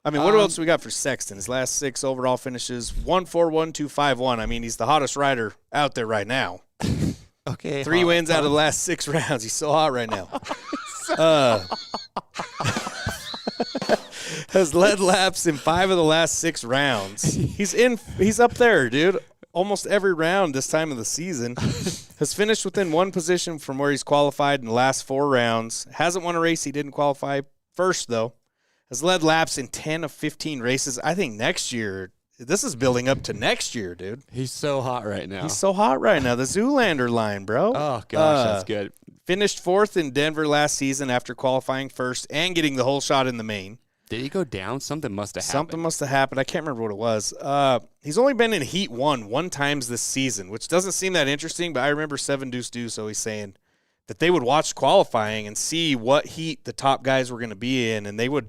Speaker 2: I mean, what else we got for Sexton? His last 6 overall finishes, 1-4, 1-2, 5-1. I mean, he's the hottest rider out there right now.
Speaker 1: Okay.
Speaker 2: 3 wins out of the last 6 rounds. He's so hot right now. Has led laps in 5 of the last 6 rounds. He's up there, dude. Almost every round this time of the season. Has finished within 1 position from where he's qualified in the last 4 rounds. Hasn't won a race he didn't qualify first, though. Has led laps in 10 of 15 races. I think next year, this is building up to next year, dude.
Speaker 1: He's so hot right now.
Speaker 2: He's so hot right now. The Zoolander line, bro.
Speaker 1: Oh, gosh, that's good.
Speaker 2: Finished 4th in Denver last season after qualifying first and getting the whole shot in the main.
Speaker 1: Did he go down? Something must have happened.
Speaker 2: Something must have happened. I can't remember what it was. He's only been in Heat 1 times this season, which doesn't seem that interesting, but I remember 7 Deuce Deuce always saying that they would watch qualifying and see what heat the top guys were going to be in, and they would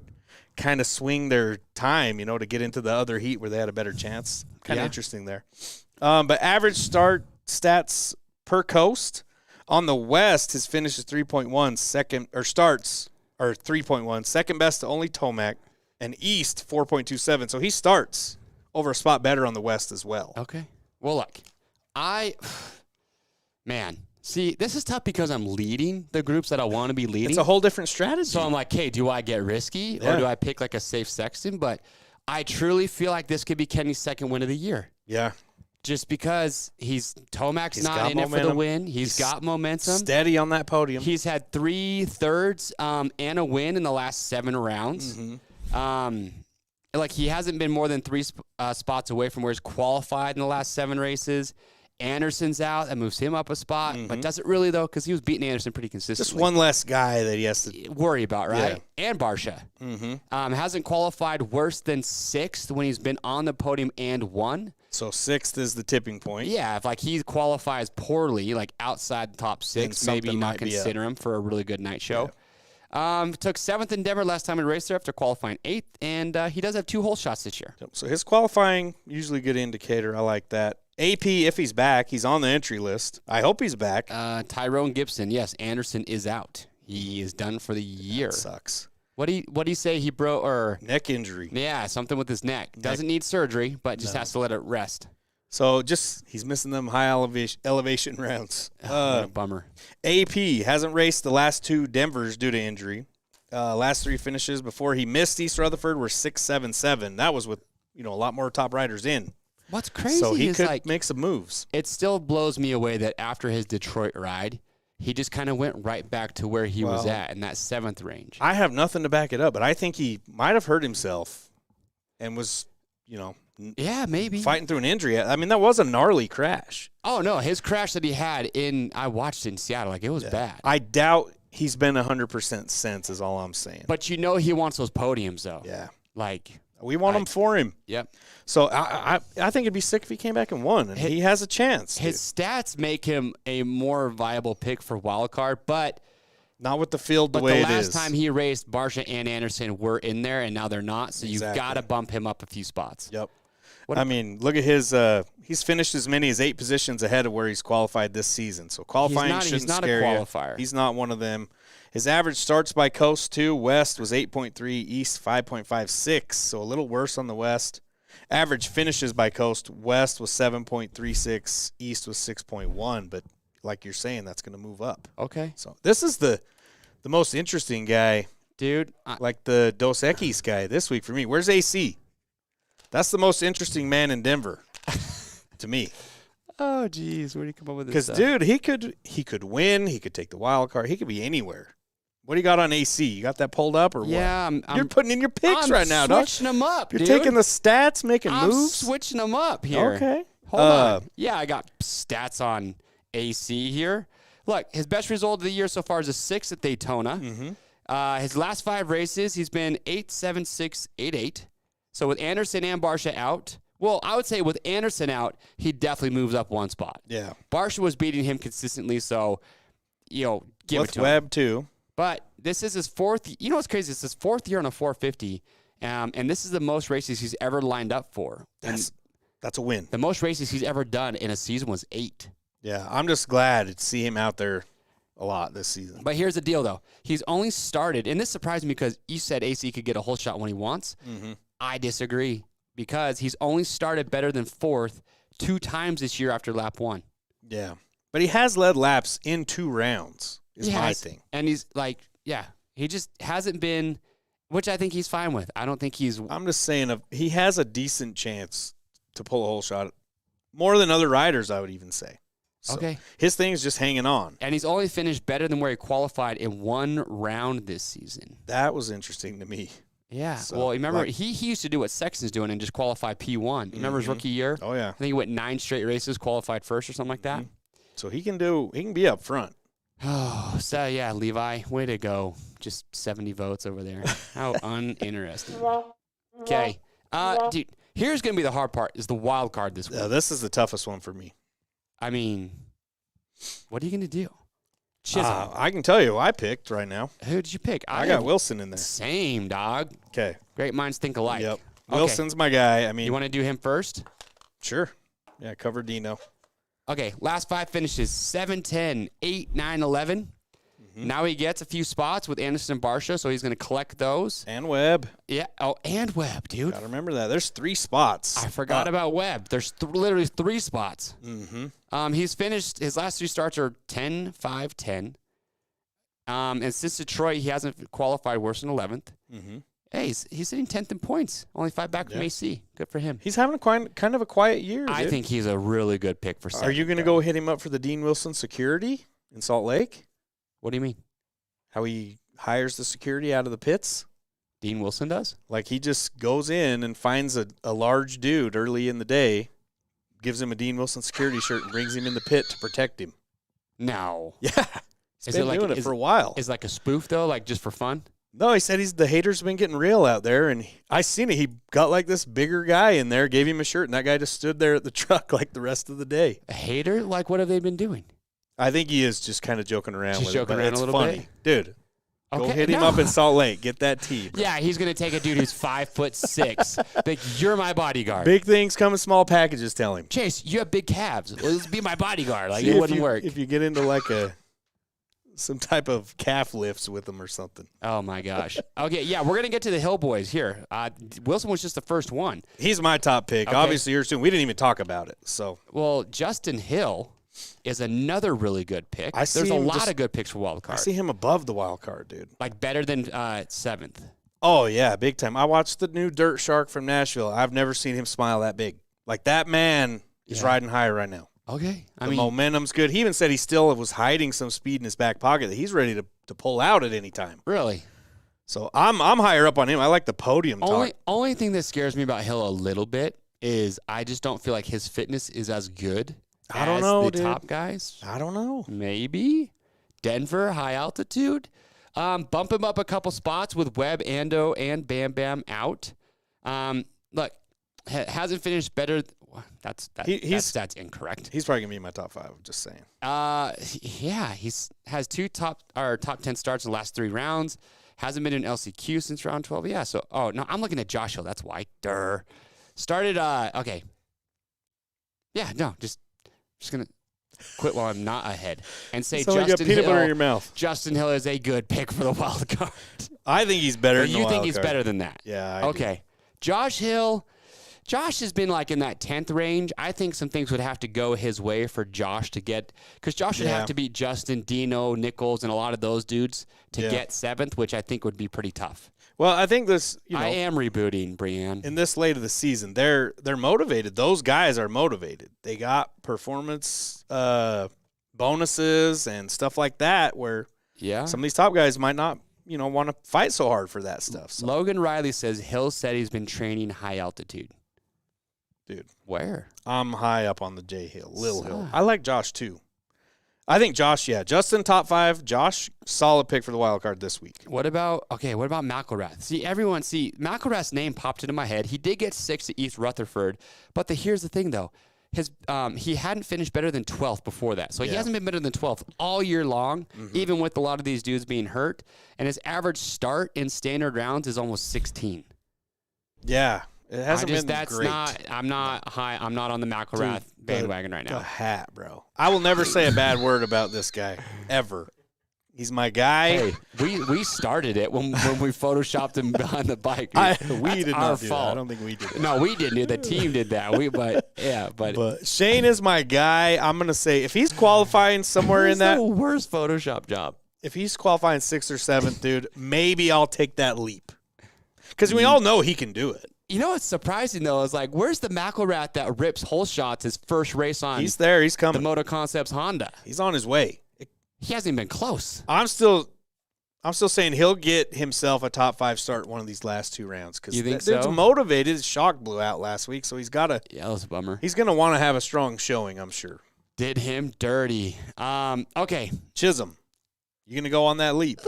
Speaker 2: kind of swing their time, you know, to get into the other heat where they had a better chance. Kind of interesting there. But average start stats per coast on the West, his finish is 3.1, starts are 3.1, second best to only Tomac, and East 4.27. So he starts over a spot better on the West as well.
Speaker 1: Okay. Well, look, see, this is tough because I'm leading the groups that I want to be leading.
Speaker 2: It's a whole different strategy.
Speaker 1: So I'm like, hey, do I get risky or do I pick like a safe Sexton? But I truly feel like this could be Kenny's second win of the year.
Speaker 2: Yeah.
Speaker 1: Just because Tomac's not in it for the win. He's got momentum.
Speaker 2: Steady on that podium.
Speaker 1: He's had 3 thirds and a win in the last 7 rounds. Like, he hasn't been more than 3 spots away from where he's qualified in the last 7 races. Anderson's out. That moves him up a spot. But doesn't really, though, because he was beating Anderson pretty consistently.
Speaker 2: Just one less guy that he has to
Speaker 1: worry about, right?
Speaker 2: Yeah.
Speaker 1: And Barsha. Hasn't qualified worse than 6th when he's been on the podium and won.
Speaker 2: So 6th is the tipping point.
Speaker 1: Yeah, if like he qualifies poorly, like outside the top 6, maybe
Speaker 2: something
Speaker 1: not
Speaker 2: might be
Speaker 1: consider him for a really good night show. Took 7th in Denver last time he raced there after qualifying 8th, and he does have 2 hole shots this year.
Speaker 2: So his qualifying, usually good indicator. I like that. AP, if he's back, he's on the entry list. I hope he's back.
Speaker 1: Tyrone Gibson, yes, Anderson is out. He is done for the year.
Speaker 2: That sucks.
Speaker 1: What do you say he broke or
Speaker 2: neck injury?
Speaker 1: Yeah, something with his neck. Doesn't need surgery, but just has to let it rest.
Speaker 2: So he's missing them high elevation rounds.
Speaker 1: What a bummer.
Speaker 2: AP hasn't raced the last 2 Denvers due to injury. Last 3 finishes before he missed East Rutherford were 6, 7, 7. That was with a lot more top riders in.
Speaker 1: What's crazy
Speaker 2: so he
Speaker 1: is
Speaker 2: could make some moves.
Speaker 1: It still blows me away that after his Detroit ride, he just kind of went right back to where he was at in that 7th range.
Speaker 2: I have nothing to back it up, but I think he might have hurt himself and was,
Speaker 1: yeah, maybe
Speaker 2: fighting through an injury. I mean, that was a gnarly crash.
Speaker 1: Oh no, his crash that he had I watched in Seattle, like it was bad.
Speaker 2: I doubt he's been 100% since. Is all I'm saying.
Speaker 1: But he wants those podiums though.
Speaker 2: Yeah,
Speaker 1: like
Speaker 2: we want them for him.
Speaker 1: Yep.
Speaker 2: So I think it'd be sick if he came back and won, and he has a chance.
Speaker 1: His stats make him a more viable pick for wild card, but
Speaker 2: not with the field the way it is.
Speaker 1: But the last time he raced, Barsha and Anderson were in there, and now they're not. So you've got to bump him up a few spots.
Speaker 2: Yep. I mean, look at his. He's finished as many as 8 positions ahead of where he's qualified this season. So qualifying shouldn't scare you. He's not a qualifier. He's not one of them. His average starts by coast too. West was 8.3, East 5.56, so a little worse on the West. Average finishes by coast. West was 7.36, East was 6.1. But like you're saying, that's going to move up.
Speaker 1: Okay.
Speaker 2: So this is the most interesting guy,
Speaker 1: dude.
Speaker 2: Like the Dos Equis guy this week for me. Where's AC? That's the most interesting man in Denver, to me.
Speaker 1: Oh, geez, where do you come up with this?
Speaker 2: Because, dude, he could win. He could take the wild card. He could be anywhere. What do you got on AC? You got that pulled up or what?
Speaker 1: Yeah,
Speaker 2: you're putting in your picks right now, dog.
Speaker 1: I'm switching them up,
Speaker 2: You're
Speaker 1: dude.
Speaker 2: taking the stats, making moves.
Speaker 1: I'm switching them up here.
Speaker 2: Okay.
Speaker 1: Hold on. Yeah, I got stats on AC here. Look, his best result of the year so far is a 6th at Daytona.
Speaker 2: Mm-hmm.
Speaker 1: His last 5 races, he's been 8, 7, 6, 8, 8. So with Anderson and Barsha out, well, I would say with Anderson out, he definitely moves up 1 spot.
Speaker 2: Yeah.
Speaker 1: Barsha was beating him consistently, so, give
Speaker 2: with
Speaker 1: it to
Speaker 2: Webb
Speaker 1: him.
Speaker 2: too.
Speaker 1: But this is his 4th. You know what's crazy? It's his 4th year on a 450, and this is the most races he's ever lined up for.
Speaker 2: That's a win.
Speaker 1: The most races he's ever done in a season was 8.
Speaker 2: Yeah, I'm just glad to see him out there a lot this season.
Speaker 1: But here's the deal, though. He's only started, and this surprised me because you said AC could get a whole shot when he wants.
Speaker 2: Mm-hmm.
Speaker 1: I disagree because he's only started better than 4th 2 times this year after lap 1.
Speaker 2: Yeah, but he has led laps in 2 rounds is my thing.
Speaker 1: And he's like, he just hasn't been, which I think he's fine with. I don't think he's.
Speaker 2: I'm just saying he has a decent chance to pull a whole shot, more than other riders, I would even say. So
Speaker 1: okay.
Speaker 2: His thing is just hanging on.
Speaker 1: And he's only finished better than where he qualified in 1 round this season.
Speaker 2: That was interesting to me.
Speaker 1: Yeah.
Speaker 2: So,
Speaker 1: well, remember, he used to do what Sexton's doing and just qualify P1. You remember his rookie year?
Speaker 2: Oh, yeah.
Speaker 1: I think he went 9 straight races, qualified first or something like that.
Speaker 2: So he can be up front.
Speaker 1: Oh, so yeah, Levi, way to go. Just 70 votes over there. How uninteresting. Okay. Dude, here's going to be the hard part is the wild card this week.
Speaker 2: This is the toughest one for me.
Speaker 1: I mean, what are you going to do? Chisholm.
Speaker 2: I can tell you who I picked right now.
Speaker 1: Who did you pick?
Speaker 2: I got Wilson in there.
Speaker 1: Same, dog.
Speaker 2: Okay.
Speaker 1: Great minds think alike.
Speaker 2: Yep. Wilson's my guy. I mean,
Speaker 1: you want to do him first?
Speaker 2: Sure. Yeah, cover Dino.
Speaker 1: Okay, last 5 finishes, 7, 10, 8, 9, 11. Now he gets a few spots with Anderson and Barsha, so he's going to collect those.
Speaker 2: And Webb.
Speaker 1: Yeah. Oh, and Webb, dude.
Speaker 2: Gotta remember that. There's 3 spots.
Speaker 1: I forgot about Webb. There's literally 3 spots.
Speaker 2: Mm-hmm.
Speaker 1: He's finished, his last 3 starts are 10, 5, 10. And since Detroit, he hasn't qualified worse than 11th.
Speaker 2: Mm-hmm.
Speaker 1: Hey, he's sitting 10th in points. Only 5 back from AC. Good for him.
Speaker 2: He's having kind of a quiet year,
Speaker 1: I think he's a really good pick for second.
Speaker 2: Are you going to go hit him up for the Dean Wilson security in Salt Lake?
Speaker 1: What do you mean?
Speaker 2: How he hires the security out of the pits?
Speaker 1: Dean Wilson does?
Speaker 2: Like he just goes in and finds a large dude early in the day, gives him a Dean Wilson security shirt, and brings him in the pit to protect him.
Speaker 1: No.
Speaker 2: Yeah. He's been doing it for a while.
Speaker 1: Is it like a spoof, though, like just for fun?
Speaker 2: No, he said the haters been getting real out there, and I seen it. He got like this bigger guy in there, gave him a shirt, and that guy just stood there at the truck like the rest of the day.
Speaker 1: A hater? Like, what have they been doing?
Speaker 2: I think he is just kind of joking around
Speaker 1: Just
Speaker 2: with
Speaker 1: joking
Speaker 2: it, but
Speaker 1: around
Speaker 2: it's
Speaker 1: a little
Speaker 2: funny. Dude, go
Speaker 1: Okay,
Speaker 2: hit him
Speaker 1: no.
Speaker 2: up in Salt Lake. Get that tee. Bro.
Speaker 1: Yeah, he's gonna take a dude who's 5'6". Like, you're my bodyguard.
Speaker 2: Big things come in small packages, tell him.
Speaker 1: Chase, you have big calves. Let's be my bodyguard. Like,
Speaker 2: See,
Speaker 1: it
Speaker 2: if
Speaker 1: wouldn't work.
Speaker 2: If you get into like some type of calf lifts with him or something.
Speaker 1: Oh my gosh. Okay, yeah, we're gonna get to the Hill boys here. Wilson was just the first one.
Speaker 2: He's my top pick.
Speaker 1: Okay.
Speaker 2: Obviously, yours too. We didn't even talk about it. So
Speaker 1: Well, Justin Hill is another really good pick.
Speaker 2: I see
Speaker 1: There's a
Speaker 2: him
Speaker 1: lot
Speaker 2: just-
Speaker 1: of good picks for wild
Speaker 2: I
Speaker 1: card.
Speaker 2: see him above the wild card, dude.
Speaker 1: Like better than 7th.
Speaker 2: Oh yeah, big time. I watched the new Dirt Shark from Nashville. I've never seen him smile that big. Like that man is
Speaker 1: Yeah.
Speaker 2: riding high right now.
Speaker 1: Okay. I
Speaker 2: The
Speaker 1: mean,
Speaker 2: momentum's good. He even said he still was hiding some speed in his back pocket that he's ready to pull out at any time.
Speaker 1: really.
Speaker 2: So I'm higher up on him. I like the podium talk.
Speaker 1: Only thing that scares me about Hill a little bit is I just don't feel like his fitness is as good
Speaker 2: I don't
Speaker 1: as
Speaker 2: know,
Speaker 1: the
Speaker 2: dude.
Speaker 1: top guys.
Speaker 2: I don't know.
Speaker 1: Maybe Denver, high altitude. Bump him up a couple spots with Webb, Ando, and Bam Bam out. Look, hasn't finished better. That's incorrect.
Speaker 2: He's probably gonna be in my top 5. Just saying.
Speaker 1: Yeah, has 2 top 10 starts in the last 3 rounds. Hasn't been in LCQ since round 12. Yeah. So, no, I'm looking at Josh Hill. That's why. Durr. Started. Okay. Yeah. No. Just gonna quit while I'm not ahead and say
Speaker 2: So you got
Speaker 1: Justin
Speaker 2: peanut butter in your
Speaker 1: Hill.
Speaker 2: mouth.
Speaker 1: Justin Hill is a good pick for the wild card.
Speaker 2: I think he's better.
Speaker 1: Or
Speaker 2: than the
Speaker 1: you think
Speaker 2: wild
Speaker 1: he's
Speaker 2: card.
Speaker 1: better than that?
Speaker 2: Yeah. I do.
Speaker 1: Okay. Josh Hill. Josh has been like in that 10th range. I think some things would have to go his way for Josh to get, because Josh would have to beat Justin, Dino, Nichols, and a lot of those dudes to get 7th, which I think would be pretty tough.
Speaker 2: Well, I think this.
Speaker 1: I am rebooting, Brianne.
Speaker 2: In this late of the season, they're motivated. Those guys are motivated. They got performance bonuses and stuff like that. Where some of these top guys might not, want to fight so hard for that stuff. So.
Speaker 1: Logan Riley says Hill said he's been training high altitude.
Speaker 2: Dude,
Speaker 1: where?
Speaker 2: I'm high up on the J Hill, Lil Hill. I like Josh too. I think Josh, Justin top 5. Josh, solid pick for the wild card this week.
Speaker 1: What about McElrath? See, McElrath's name popped into my head. He did get 6th at East Rutherford, but here's the thing though. He hadn't finished better than 12th before that. So he hasn't been better than 12th all year long, even with a lot of these dudes being hurt. And his average start in standard rounds is almost 16.
Speaker 2: Yeah. It hasn't been great.
Speaker 1: I'm not on the McElrath bandwagon right now.
Speaker 2: The hat, bro. I will never say a bad word about this guy, ever. He's my guy.
Speaker 1: Hey, we started it when we photoshopped him behind the bike.
Speaker 2: We did not do
Speaker 1: fault.
Speaker 2: that. I don't think we did that.
Speaker 1: No, we didn't. The team did that. But
Speaker 2: Shane is my guy. I'm gonna say if he's qualifying somewhere in that,
Speaker 1: the worst Photoshop job.
Speaker 2: If he's qualifying 6th or 7th, dude, maybe I'll take that leap. Because we all know he can do it.
Speaker 1: You know what's surprising though is like, where's the McElrath that rips hole shots his first race on?
Speaker 2: He's there. He's coming.
Speaker 1: The Moto Concepts Honda.
Speaker 2: He's on his way.
Speaker 1: He hasn't even been close.
Speaker 2: I'm still saying he'll get himself a top 5 start one of these last 2 rounds. Because
Speaker 1: you think
Speaker 2: dude's
Speaker 1: so?
Speaker 2: motivated. His shock blew out last week, so he's got to.
Speaker 1: Yeah, that was a bummer.
Speaker 2: He's gonna want to have a strong showing, I'm sure.
Speaker 1: Did him dirty. Okay.
Speaker 2: Chisholm, you gonna go on that leap?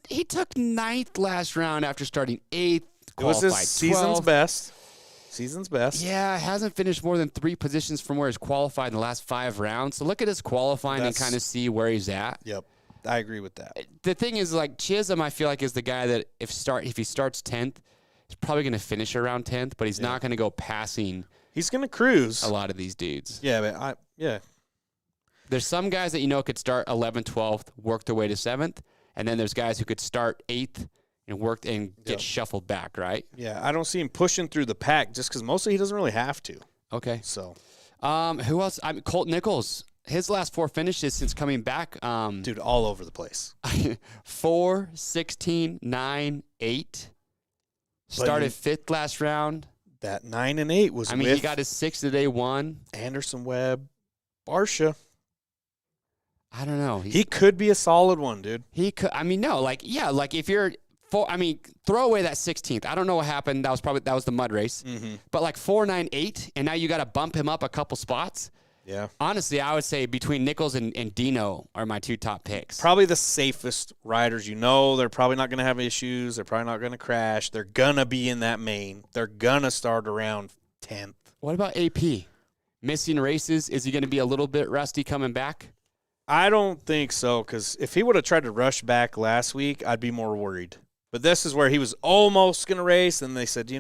Speaker 1: He took 9th last round after starting 8th.
Speaker 2: It was his season's
Speaker 1: 12th.
Speaker 2: best. Season's best.
Speaker 1: Yeah, hasn't finished more than 3 positions from where he's qualified in the last 5 rounds. So look at his qualifying and kind of see where he's at.
Speaker 2: Yep, I agree with that.
Speaker 1: The thing is, like, Chisholm, I feel like is the guy that if he starts 10th, he's probably going to finish around 10th, but he's not going to go passing.
Speaker 2: He's going to cruise
Speaker 1: a lot of these dudes.
Speaker 2: Yeah, but
Speaker 1: There's some guys that could start 11th, 12th, work their way to 7th, and then there's guys who could start 8th and work and get shuffled back, right?
Speaker 2: Yeah, I don't see him pushing through the pack just because mostly he doesn't really have to.
Speaker 1: Okay.
Speaker 2: So,
Speaker 1: who else? Colt Nichols. His last 4 finishes since coming back.
Speaker 2: Dude, all over the place.
Speaker 1: 4, 16, 9, 8. Started 5th last round.
Speaker 2: That 9 and 8 was.
Speaker 1: He got his 6th today. 1.
Speaker 2: Anderson Webb, Barsha.
Speaker 1: I don't know.
Speaker 2: He could be a solid one, dude.
Speaker 1: He could. If you're. Throw away that 16th. I don't know what happened. That was the mud race.
Speaker 2: Mm-hmm.
Speaker 1: But 4, 9, 8, and now you got to bump him up a couple spots.
Speaker 2: Yeah.
Speaker 1: Honestly, I would say between Nichols and Dino are my 2 top picks.
Speaker 2: Probably the safest riders. They're probably not going to have issues. They're probably not going to crash. They're going to be in that main. They're going to start around 10th.
Speaker 1: What about AP? Missing races? Is he going to be a little bit rusty coming back?
Speaker 2: I don't think so, because if he would have tried to rush back last week, I'd be more worried. But this is where he was almost going to race, and they said,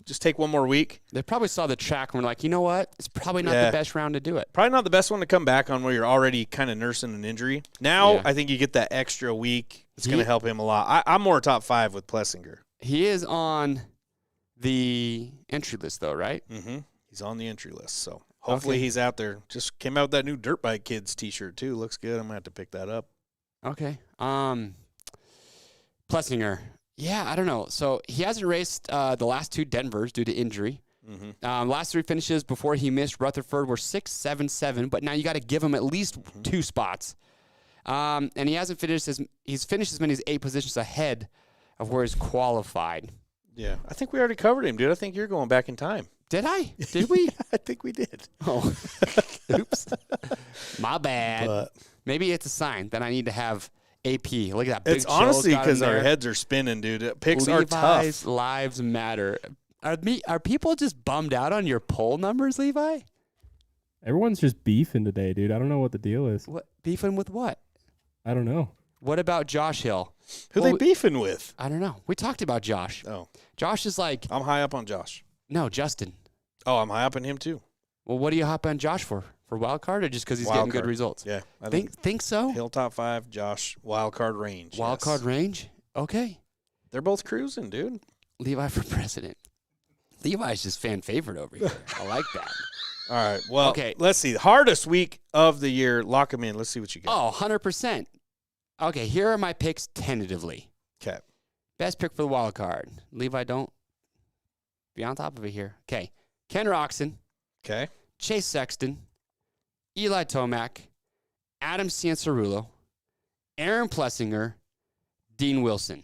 Speaker 2: just take one more week.
Speaker 1: They probably saw the track and were like, you know what? It's probably not the best round to do it.
Speaker 2: Probably not the best one to come back on where you're already kind of nursing an injury. Now, I think you get that extra week. It's going to help him a lot. I'm more top 5 with Plessinger.
Speaker 1: He is on the entry list, though, right?
Speaker 2: Mm-hmm. He's on the entry list, so hopefully he's out there. Just came out with that new Dirt Bike Kids t-shirt, too. Looks good. I'm going to have to pick that up.
Speaker 1: Okay. Plessinger. Yeah, I don't know. So he hasn't raced the last 2 Denvers due to injury.
Speaker 2: Mm-hmm.
Speaker 1: Last 3 finishes before he missed Rutherford were 6, 7, 7. But now you got to give him at least 2 spots. And he hasn't finished he's finished as many as 8 positions ahead of where he's qualified.
Speaker 2: Yeah, I think we already covered him, dude. I think you're going back in time.
Speaker 1: Did I? Did we?
Speaker 2: Yeah, I think we did.
Speaker 1: Oh, oops. My bad.
Speaker 2: But
Speaker 1: maybe it's a sign that I need to have AP. Look at that. Big
Speaker 2: it's honestly
Speaker 1: because
Speaker 2: our heads are spinning, dude. Picks are
Speaker 1: Levi's
Speaker 2: tough.
Speaker 1: lives matter. Are people just bummed out on your poll numbers, Levi?
Speaker 4: Everyone's just beefing today, dude. I don't know what the deal is.
Speaker 1: What beefing with what?
Speaker 4: I don't know.
Speaker 1: What about Josh Hill?
Speaker 2: Who they beefing with?
Speaker 1: I don't know. We talked about Josh.
Speaker 2: Oh,
Speaker 1: Josh is like
Speaker 2: I'm high up on Josh.
Speaker 1: no Justin.
Speaker 2: Oh, I'm high up on him too.
Speaker 1: Well, what do you hop on Josh for? For wild card or just because he's
Speaker 2: Wild
Speaker 1: getting
Speaker 2: card.
Speaker 1: good results?
Speaker 2: Yeah, I
Speaker 1: Think so?
Speaker 2: Hill top 5, Josh wild card range.
Speaker 1: Wild card range? Okay.
Speaker 2: They're both cruising, dude.
Speaker 1: Levi for president. Levi's just fan favorite over here. I like that.
Speaker 2: All right. Well,
Speaker 1: Okay.
Speaker 2: let's see. Hardest week of the year. Lock them in. Let's see what you got.
Speaker 1: Oh, 100%. Okay, here are my picks tentatively.
Speaker 2: Okay.
Speaker 1: Best pick for the wild card. Levi, don't be on top of it here. Okay. Ken Roxon,
Speaker 2: Okay.
Speaker 1: Chase Sexton, Eli Tomac, Adam Cianciarulo, Aaron Plessinger, Dean Wilson.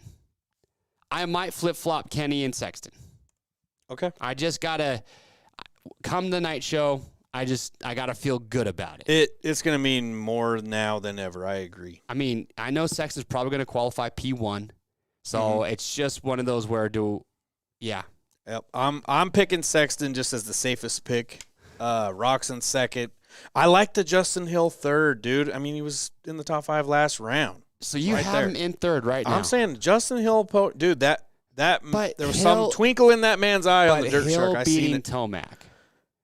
Speaker 1: I might flip-flop Kenny and Sexton.
Speaker 2: Okay.
Speaker 1: I just got to come the night show. I got to feel good about it.
Speaker 2: It's going to mean more now than ever. I agree.
Speaker 1: I mean, I know Sexton's probably going to qualify P1. So it's just one of those where yeah.
Speaker 2: Yep. I'm picking Sexton just as the safest pick. Roxon second. I like the Justin Hill third, dude. I mean, he was in the top 5 last round.
Speaker 1: So you
Speaker 2: Right
Speaker 1: have
Speaker 2: there.
Speaker 1: him in third right now.
Speaker 2: I'm saying Justin Hill, dude. That
Speaker 1: But
Speaker 2: there was
Speaker 1: Hill-
Speaker 2: some twinkle in that man's eye on
Speaker 1: But
Speaker 2: the dirt
Speaker 1: Hill
Speaker 2: shark. I seen
Speaker 1: beating
Speaker 2: it.
Speaker 1: Tomac.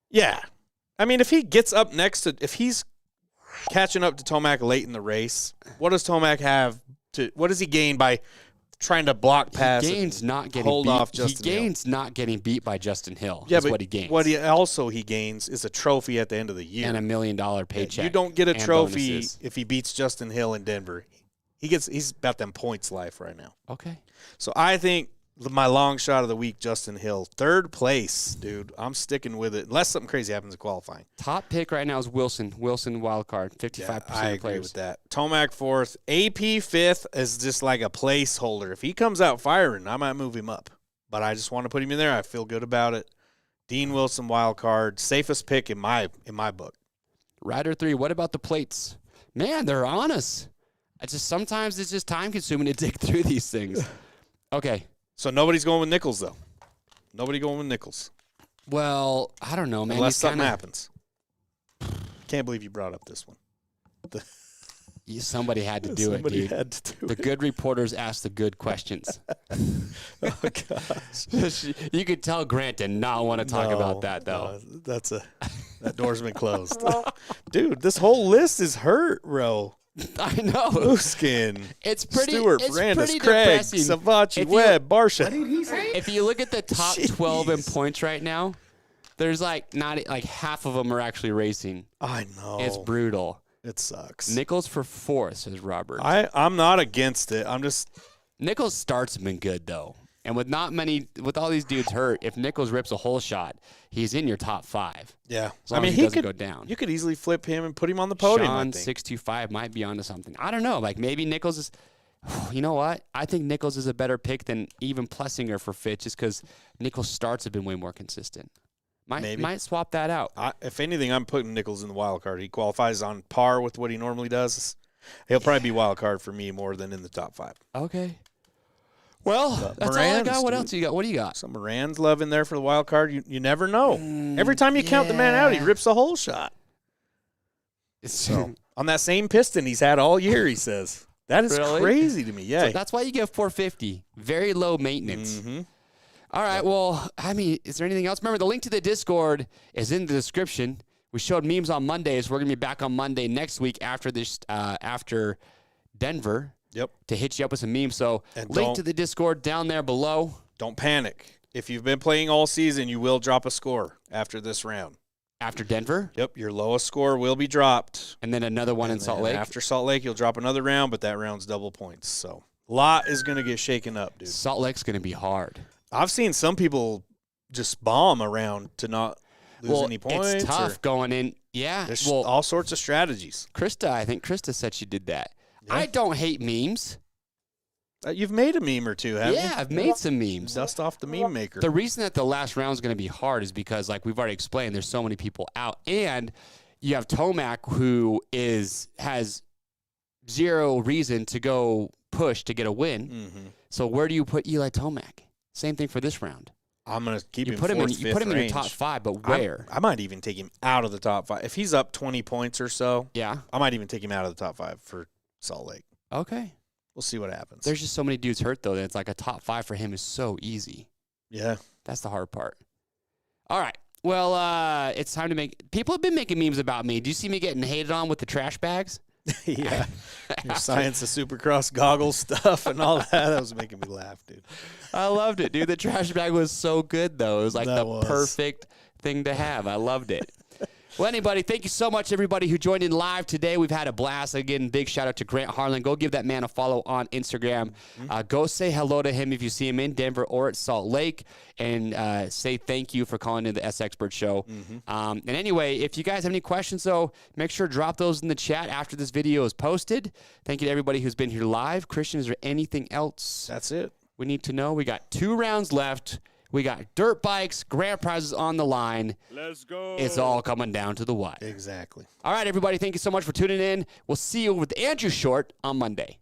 Speaker 2: Yeah. I mean, if he gets up next to, if he's catching up to Tomac late in the race, what does Tomac have what does he gain by trying to block pass?
Speaker 1: He gains not getting
Speaker 2: hold
Speaker 1: beat.
Speaker 2: off Justin
Speaker 1: He
Speaker 2: Hill?
Speaker 1: gains not getting beat by Justin Hill.
Speaker 2: Yeah,
Speaker 1: is
Speaker 2: but
Speaker 1: what he gains.
Speaker 2: what he gains is a trophy at the end of the year.
Speaker 1: and $1 million paycheck.
Speaker 2: You don't get a
Speaker 1: and
Speaker 2: trophy
Speaker 1: bonuses.
Speaker 2: if he beats Justin Hill in Denver. He's about them points life right now.
Speaker 1: Okay.
Speaker 2: So I think my long shot of the week, Justin Hill, third place, dude. I'm sticking with it unless something crazy happens in qualifying.
Speaker 1: Top pick right now is Wilson. Wilson wild card, 55%
Speaker 2: I
Speaker 1: of
Speaker 2: agree
Speaker 1: players.
Speaker 2: with that. Tomac fourth, AP fifth is just like a placeholder. If he comes out firing, I might move him up, but I just want to put him in there. I feel good about it. Dean Wilson wild card, safest pick in my book.
Speaker 1: Rider 3, what about the plates? Man, they're on us. Sometimes it's just time consuming to dig through these things. Okay.
Speaker 2: So nobody's going with Nichols though. Nobody going with Nichols.
Speaker 1: Well, I don't know, man.
Speaker 2: Unless
Speaker 1: He's
Speaker 2: something
Speaker 1: kinda-
Speaker 2: happens. Can't believe you brought up this one.
Speaker 1: Somebody had to do it,
Speaker 2: Somebody
Speaker 1: dude.
Speaker 2: had to do
Speaker 1: The
Speaker 2: it.
Speaker 1: good reporters ask the good questions.
Speaker 2: Oh, gosh.
Speaker 1: You could tell Grant did not want to talk about that, though.
Speaker 2: No, that door's been closed. Dude, this whole list is hurt, bro.
Speaker 1: I know.
Speaker 2: Blueskin,
Speaker 1: It's pretty.
Speaker 2: Stewart,
Speaker 1: it's
Speaker 2: Brandis,
Speaker 1: pretty
Speaker 2: Craig,
Speaker 1: depressing.
Speaker 2: Savachi,
Speaker 1: If you-
Speaker 2: Webb, Barsha.
Speaker 1: If you look at the top 12 in
Speaker 2: Jeez.
Speaker 1: points right now, there's not half of them are actually racing.
Speaker 2: I know.
Speaker 1: It's brutal.
Speaker 2: It sucks.
Speaker 1: Nichols for fourth, says Robert.
Speaker 2: I'm not against it. I'm just
Speaker 1: Nichols' starts have been good though, and with all these dudes hurt, if Nichols rips a whole shot, he's in your top 5.
Speaker 2: yeah.
Speaker 1: As long as he doesn't go down.
Speaker 2: You could easily flip him and put him on the podium. I
Speaker 1: Sean
Speaker 2: think.
Speaker 1: 625 might be onto something. I don't know. Like maybe Nichols is. You know what? I think Nichols is a better pick than even Plessinger for Fitch, just because Nichols' starts have been way more consistent. Might swap that out.
Speaker 2: If anything, I'm putting Nichols in the wild card. He qualifies on par with what he normally does. He'll probably be wild card for me more than in the top 5.
Speaker 1: Okay. Well, that's all I got. What else you got? What do you got?
Speaker 2: Some Moran's love in there for the wild card. You never know. Every time you count the man out, he rips a hole shot. So on that same piston he's had all year, he says. That is crazy to me. Yeah.
Speaker 1: So that's why you get 450. Very low maintenance.
Speaker 2: Mm-hmm.
Speaker 1: All right. Well, I mean, is there anything else? Remember, the link to the Discord is in the description. We showed memes on Mondays. We're going to be back on Monday next week after this, after Denver.
Speaker 2: Yep.
Speaker 1: To hit you up with some memes. So link to the Discord down there below.
Speaker 2: Don't panic. If you've been playing all season, you will drop a score after this round.
Speaker 1: After Denver?
Speaker 2: Yep, your lowest score will be dropped.
Speaker 1: And then another one in Salt Lake?
Speaker 2: After Salt Lake, you'll drop another round, but that round's double points. So a lot is going to get shaken up, dude.
Speaker 1: Salt Lake's going to be hard.
Speaker 2: I've seen some people just bomb around to not lose any points.
Speaker 1: It's tough going in. Yeah.
Speaker 2: There's all sorts of strategies.
Speaker 1: I think Krista said she did that. Yeah. I don't hate memes.
Speaker 2: You've made a meme or two, haven't you?
Speaker 1: Yeah, I've made some memes.
Speaker 2: Dust off the meme maker.
Speaker 1: The reason that the last round is going to be hard is because, like we've already explained, there's so many people out. And you have Tomac, who has zero reason to go push to get a win. Mm-hmm. So where do you put Eli Tomac? Same thing for this round.
Speaker 2: I'm going to keep him
Speaker 1: You put him in your top 5, but where?
Speaker 2: I might even take him out of the top 5. If he's up 20 points or so,
Speaker 1: yeah,
Speaker 2: I might even take him out of the top 5 for Salt Lake.
Speaker 1: Okay.
Speaker 2: We'll see what happens.
Speaker 1: There's just so many dudes hurt, though, that it's like a top 5 for him is so easy.
Speaker 2: Yeah.
Speaker 1: That's the hard part. All right. Well, it's time to make – people have been making memes about me. Do you see me getting hated on with the trash bags?
Speaker 2: Yeah. Your Science of Supercross goggles stuff and all that. That was making me laugh, dude.
Speaker 1: I loved it, dude. The trash bag was so good, though. It was like perfect thing to have. I loved it. Well, thank you so much, everybody who joined in live today. We've had a blast. Again, big shout out to Grant Harlan. Go give that man a follow on Instagram. Go say hello to him if you see him in Denver or at Salt Lake, and say thank you for calling in the SXpert show. And anyway, if you guys have any questions, though, make sure to drop those in the chat after this video is posted. Thank you to everybody who's been here live. Christian, is there anything else?
Speaker 2: That's it.
Speaker 1: We need to know. We got 2 rounds left. We got dirt bikes, grand prizes on the line.
Speaker 6: Let's go.
Speaker 1: It's all coming down to the wire.
Speaker 2: Exactly.
Speaker 1: All right, everybody, thank you so much for tuning in. We'll see you with Andrew Short on Monday.